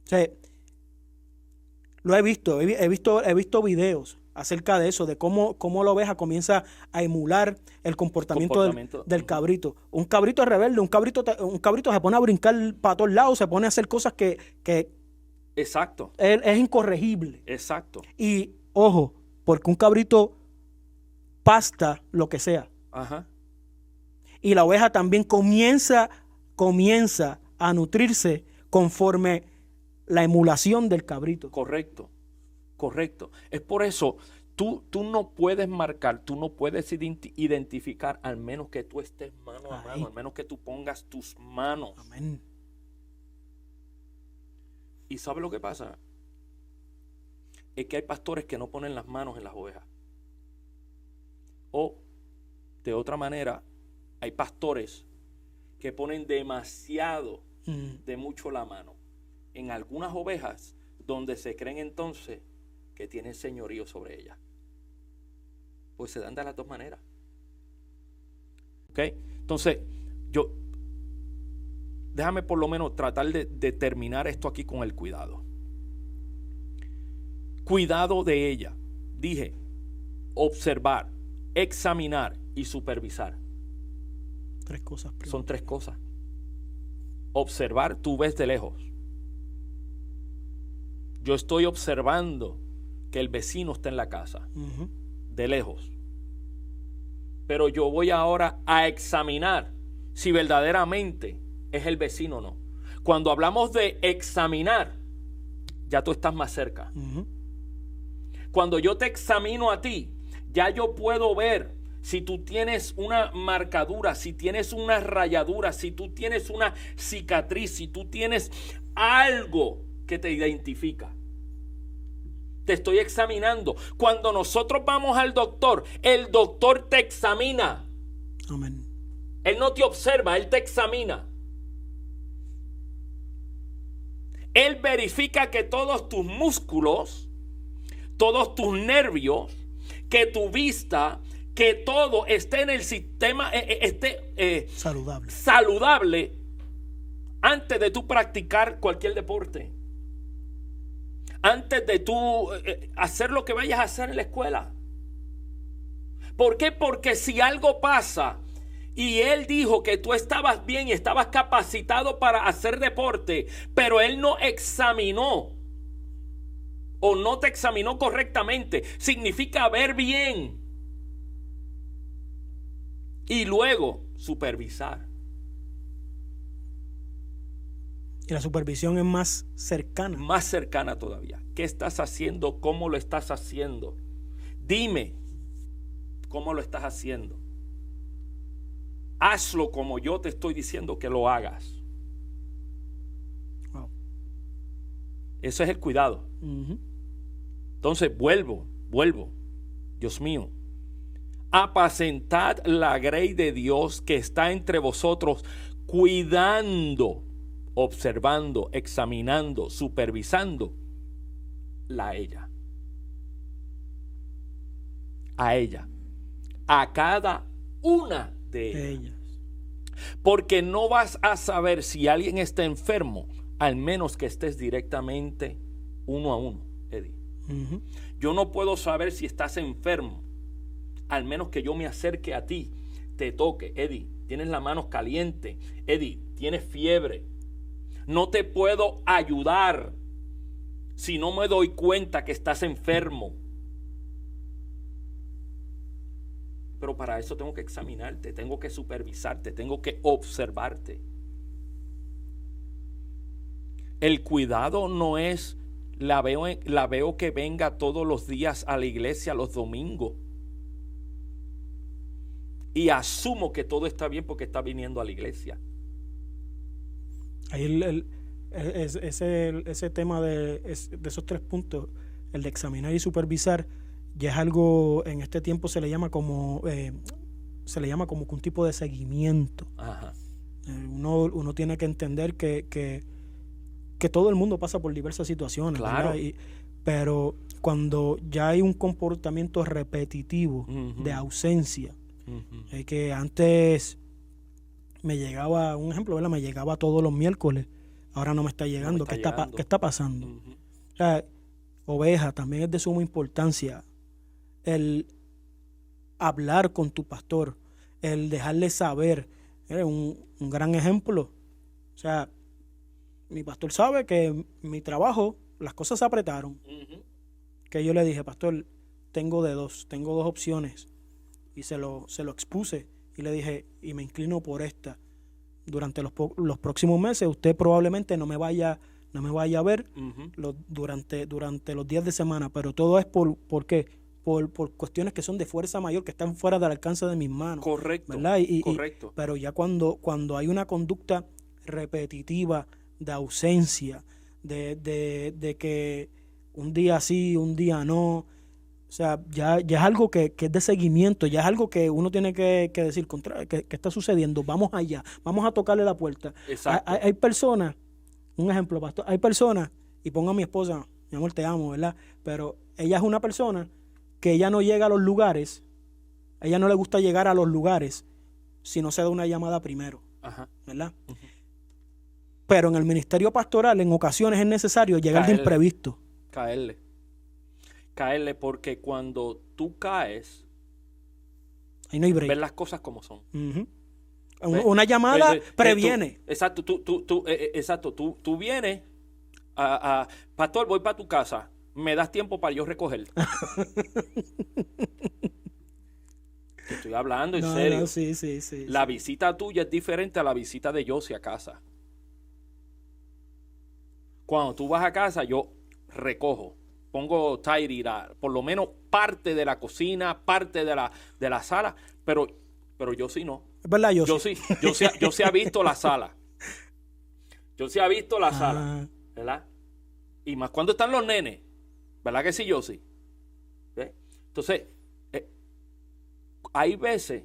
O sea, lo he visto videos acerca de eso, de cómo la oveja comienza a emular el comportamiento del cabrito. Un cabrito es rebelde, un cabrito se pone a brincar para todos lados, se pone a hacer cosas que exacto. Es incorregible. Exacto. Y ojo, porque un cabrito pasta lo que sea. Ajá. Y la oveja también comienza a nutrirse conforme la emulación del cabrito. Correcto. Es por eso, tú no puedes marcar, tú no puedes identificar, al menos que tú estés mano a mano, al menos que tú pongas tus manos. Amén. ¿Y sabes lo que pasa? Es que hay pastores que no ponen las manos en las ovejas. O, de otra manera, hay pastores que ponen demasiado, de mucho la mano en algunas ovejas, donde se creen entonces que tienen señorío sobre ellas. Pues se dan de las dos maneras. ¿Ok? Entonces, déjame por lo menos tratar de terminar esto aquí con el cuidado. Cuidado de ella. Dije, observar, examinar y supervisar. Son tres cosas. Observar, tú ves de lejos. Yo estoy observando que el vecino está en la casa, de lejos. Pero yo voy ahora a examinar si verdaderamente es el vecino o no. Cuando hablamos de examinar, ya tú estás más cerca. Cuando yo te examino a ti, ya yo puedo ver si tú tienes una marcadura, si tienes una rayadura, si tú tienes una cicatriz, si tú tienes algo que te identifica. Te estoy examinando. Cuando nosotros vamos al doctor, el doctor te examina. Amén. Él no te observa, él te examina. Él verifica que todos tus músculos, todos tus nervios, que tu vista, que todo esté en el sistema, saludable antes de tú practicar cualquier deporte. Antes de tú hacer lo que vayas a hacer en la escuela. ¿Por qué? Porque si algo pasa y él dijo que tú estabas bien y estabas capacitado para hacer deporte, pero él no examinó o no te examinó correctamente, significa ver bien y luego supervisar. Y la supervisión es más cercana. Más cercana todavía. ¿Qué estás haciendo? ¿Cómo lo estás haciendo? Dime cómo lo estás haciendo. Hazlo como yo te estoy diciendo que lo hagas. Wow. Eso es el cuidado. Entonces vuelvo. Dios mío. Apacentad la grey de Dios que está entre vosotros, cuidando, observando, examinando, supervisando a ella, a cada una de ellas. Porque no vas a saber si alguien está enfermo, al menos que estés directamente uno a uno, Eddie. Yo no puedo saber si estás enfermo, al menos que yo me acerque a ti, te toque. Eddie, tienes las manos calientes. Eddie, tienes fiebre. No te puedo ayudar si no me doy cuenta que estás enfermo. Pero para eso tengo que examinarte, tengo que supervisarte, tengo que observarte. El cuidado no es la veo que venga todos los días a la iglesia los domingos y asumo que todo está bien porque está viniendo a la iglesia. Ahí ese tema de esos 3 puntos, el de examinar y supervisar, ya es algo, en este tiempo se le llama como que un tipo de seguimiento. Ajá. Uno tiene que entender que todo el mundo pasa por diversas situaciones, Claro. ¿verdad? Pero cuando ya hay un comportamiento repetitivo de ausencia, que antes me llegaba, un ejemplo, ¿verdad? Me llegaba todos los miércoles, ahora no me está llegando. ¿Qué está pasando? O sea, oveja, también es de suma importancia el hablar con tu pastor, el dejarle saber. Un gran ejemplo. O sea, mi pastor sabe que mi trabajo, las cosas se apretaron. Que yo le dije, pastor, tengo dos opciones. Y se lo expuse. Y le dije, y me inclino por esta. Durante los próximos meses, usted probablemente no me vaya a ver durante los días de semana. Pero todo es ¿por qué? Por cuestiones que son de fuerza mayor, que están fuera del alcance de mis manos. Correcto. ¿Verdad? Correcto. Pero ya cuando hay una conducta repetitiva de ausencia, de que un día sí, un día no, o sea, ya es algo que es de seguimiento, ya es algo que uno tiene que decir, ¿qué está sucediendo? Vamos allá, vamos a tocarle la puerta. Exacto. Hay personas, un ejemplo, pastor, hay personas, y pongo a mi esposa, mi amor, te amo, ¿verdad? Pero ella es una persona que ella no llega a los lugares, a ella no le gusta llegar a los lugares si no se da una llamada primero. Ajá. ¿Verdad? Pero en el ministerio pastoral en ocasiones es necesario llegar de imprevisto. Caerle, porque cuando tú caes, ahí no hay break. Ver las cosas como son. Una llamada previene. Exacto, tú vienes pastor, voy para tu casa, me das tiempo para yo recoger. Te estoy hablando en serio. No, sí. La visita tuya es diferente a la visita de Josie a casa. Cuando tú vas a casa, yo recojo, pongo tidy, por lo menos parte de la cocina, parte de la sala, pero Josie no. Es verdad, Yo sí ha visto la sala. Yo sí ha visto la sala, ¿verdad? Y más cuando están los nenes, ¿verdad que sí, Josie? ¿Ves? Entonces, hay veces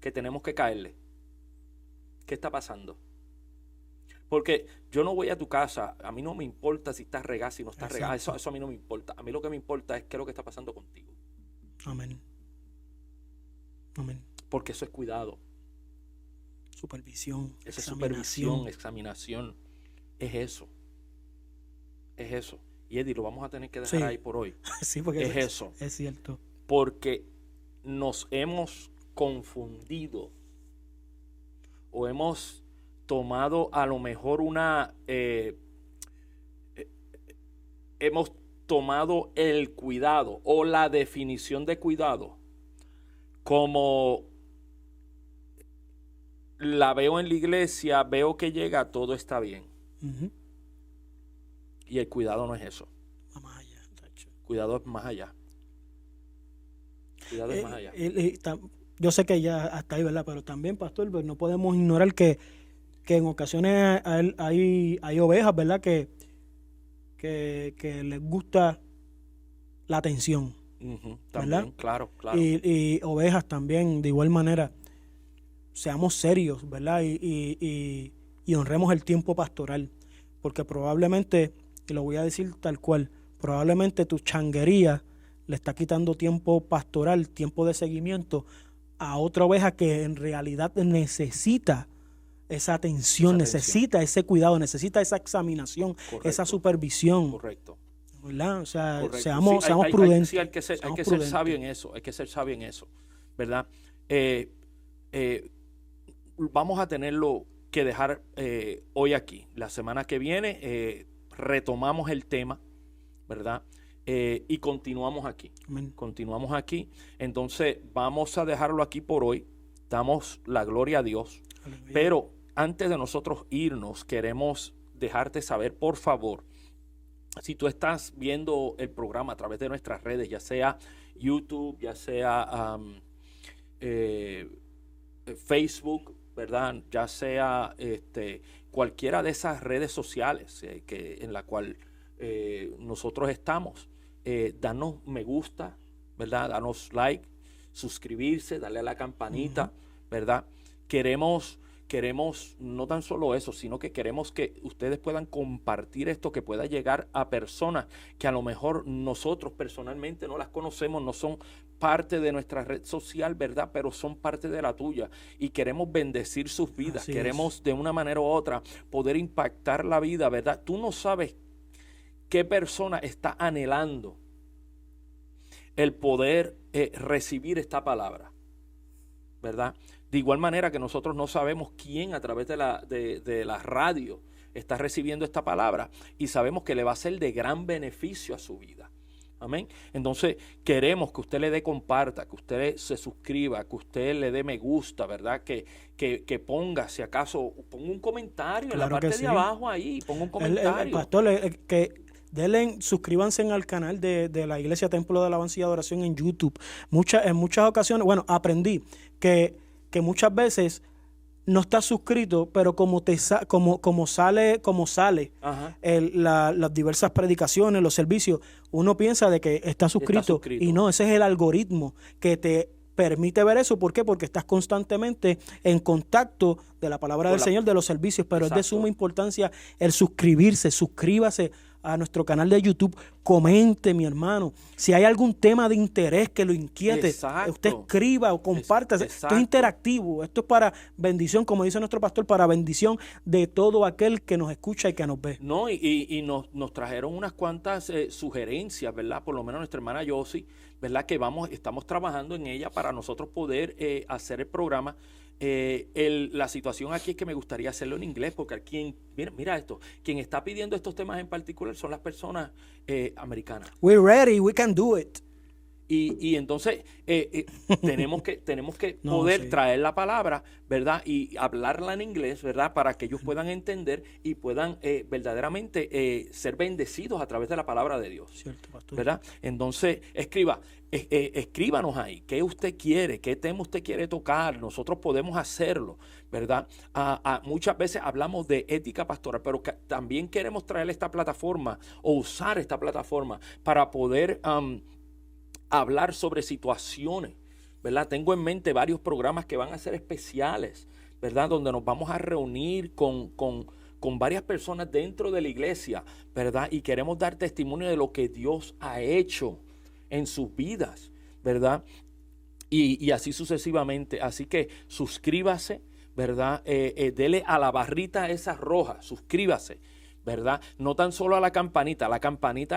que tenemos que caerle. ¿Qué está pasando? Porque yo no voy a tu casa, a mí no me importa si estás regada, si no estás regada, eso a mí no me importa. A mí lo que me importa es qué es lo que está pasando contigo. Amén. Porque eso es cuidado. Supervisión. Esa es supervisión, examinación. Es eso. Y Eddie, lo vamos a tener que dejar ahí por hoy. Sí, porque es eso. Es cierto. Porque nos hemos confundido o hemos tomado a lo mejor hemos tomado el cuidado o la definición de cuidado como la veo en la iglesia, veo que llega, todo está bien. Y el cuidado no es eso. Más allá, tacho. Cuidado es más allá. Cuidado es más allá. Yo sé que ya hasta ahí, ¿verdad? Pero también, pastor, pues no podemos ignorar que en ocasiones hay ovejas, ¿verdad? Que les gusta la atención. También, ¿verdad? Claro. Y ovejas también, de igual manera. Seamos serios, ¿verdad? Y honremos el tiempo pastoral. Porque probablemente, y lo voy a decir tal cual, probablemente tu changuería le está quitando tiempo pastoral, tiempo de seguimiento a otra oveja que en realidad necesita esa atención, necesita ese cuidado, necesita esa examinación, esa supervisión. Correcto. ¿Verdad? O sea, correcto. seamos prudentes. Sí, hay que ser sabio en eso, ¿verdad? Vamos a tenerlo que dejar hoy aquí. La semana que viene retomamos el tema, ¿verdad? Y continuamos aquí. Amén. Continuamos aquí. Entonces, vamos a dejarlo aquí por hoy. Damos la gloria a Dios. Aleluya. Pero antes de nosotros irnos, queremos dejarte saber, por favor, si tú estás viendo el programa a través de nuestras redes, ya sea YouTube, ya sea Facebook, ¿verdad? Ya sea cualquiera de esas redes sociales en la cual nosotros estamos. Danos me gusta, ¿verdad? Danos like, suscribirse, darle a la campanita, ¿verdad? Queremos no tan solo eso, sino que queremos que ustedes puedan compartir esto, que pueda llegar a personas que a lo mejor nosotros personalmente no las conocemos, no son parte de nuestra red social, ¿verdad? Pero son parte de la tuya y queremos bendecir sus vidas. Así queremos es. de una manera u otra poder impactar la vida, ¿verdad? Tú no sabes qué persona está anhelando el poder recibir esta palabra, ¿verdad? De igual manera que nosotros no sabemos quién a través de la radio está recibiendo esta palabra y sabemos que le va a ser de gran beneficio a su vida. Amén. Entonces queremos que usted le dé comparta, que usted se suscriba, que usted le dé me gusta, ¿verdad? Que ponga, si acaso, ponga un comentario en la parte de abajo ahí, ponga un comentario. Pastor, que denle, suscríbanse al canal de la Iglesia Templo de Alabanza y Adoración en YouTube. En muchas ocasiones, bueno, aprendí que muchas veces no estás suscrito, pero como sale las diversas predicaciones, los servicios, uno piensa de que está suscrito y no, ese es el algoritmo que te permite ver eso. ¿Por qué? Porque estás constantemente en contacto de la palabra del Señor, de los servicios, pero es de suma importancia el suscríbase a nuestro canal de YouTube, comente, mi hermano. Si hay algún tema de interés que lo inquiete, usted escriba o comparta. Esto es interactivo, esto es para bendición, como dice nuestro pastor, para bendición de todo aquel que nos escucha y que nos ve. No, y nos trajeron unas cuantas sugerencias, ¿verdad? Por lo menos nuestra hermana Yossi, ¿verdad? Que estamos trabajando en ella para nosotros poder hacer el programa. La situación aquí es que me gustaría hacerlo en inglés, porque mira esto, quien está pidiendo estos temas en particular son las personas americanas. We're ready, we can do it. Y entonces tenemos que poder traer la palabra, ¿verdad? Y hablarla en inglés, ¿verdad? Para que ellos puedan entender y puedan verdaderamente ser bendecidos a través de la palabra de Dios. Cierto, pastor. ¿Verdad? Entonces, escríbanos ahí. ¿Qué usted quiere? ¿Qué tema usted quiere tocar? Nosotros podemos hacerlo, ¿verdad? Muchas veces hablamos de ética pastoral, pero también queremos traer esta plataforma o usar esta plataforma para poder hablar sobre situaciones, ¿verdad? Tengo en mente varios programas que van a ser especiales, ¿verdad? Donde nos vamos a reunir con varias personas dentro de la iglesia, ¿verdad? Y queremos dar testimonio de lo que Dios ha hecho en sus vidas, ¿verdad? Y así sucesivamente. Así que suscríbase, ¿verdad? Dele a la barrita esa roja, suscríbase, ¿verdad? No tan solo a la campanita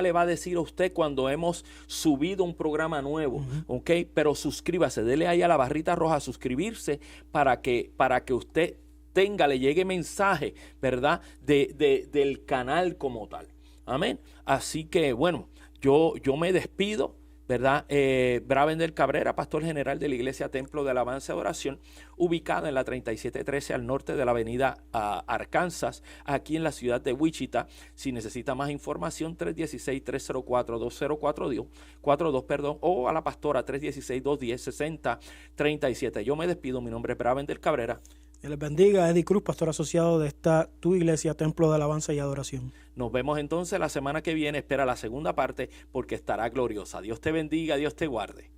le va a decir a usted cuando hemos subido un programa nuevo, ¿ok? Pero suscríbase, dele ahí a la barrita roja, suscribirse para que usted le llegue mensaje, ¿verdad? Del canal como tal. Amén. Así que, bueno, yo me despido, ¿verdad? Bravender Cabrera, pastor general de la Iglesia Templo de Alabanza y Adoración, ubicada en la 3713 al norte de la avenida Arkansas, aquí en la ciudad de Wichita. Si necesita más información, 316-304-2042, o a la pastora 316-210-6037. Yo me despido, mi nombre es Bravender Cabrera. Dios les bendiga, Eddie Cruz, pastor asociado de tu iglesia, Templo de Alabanza y Adoración. Nos vemos entonces la semana que viene. Espera la segunda parte porque estará gloriosa. Dios te bendiga, Dios te guarde.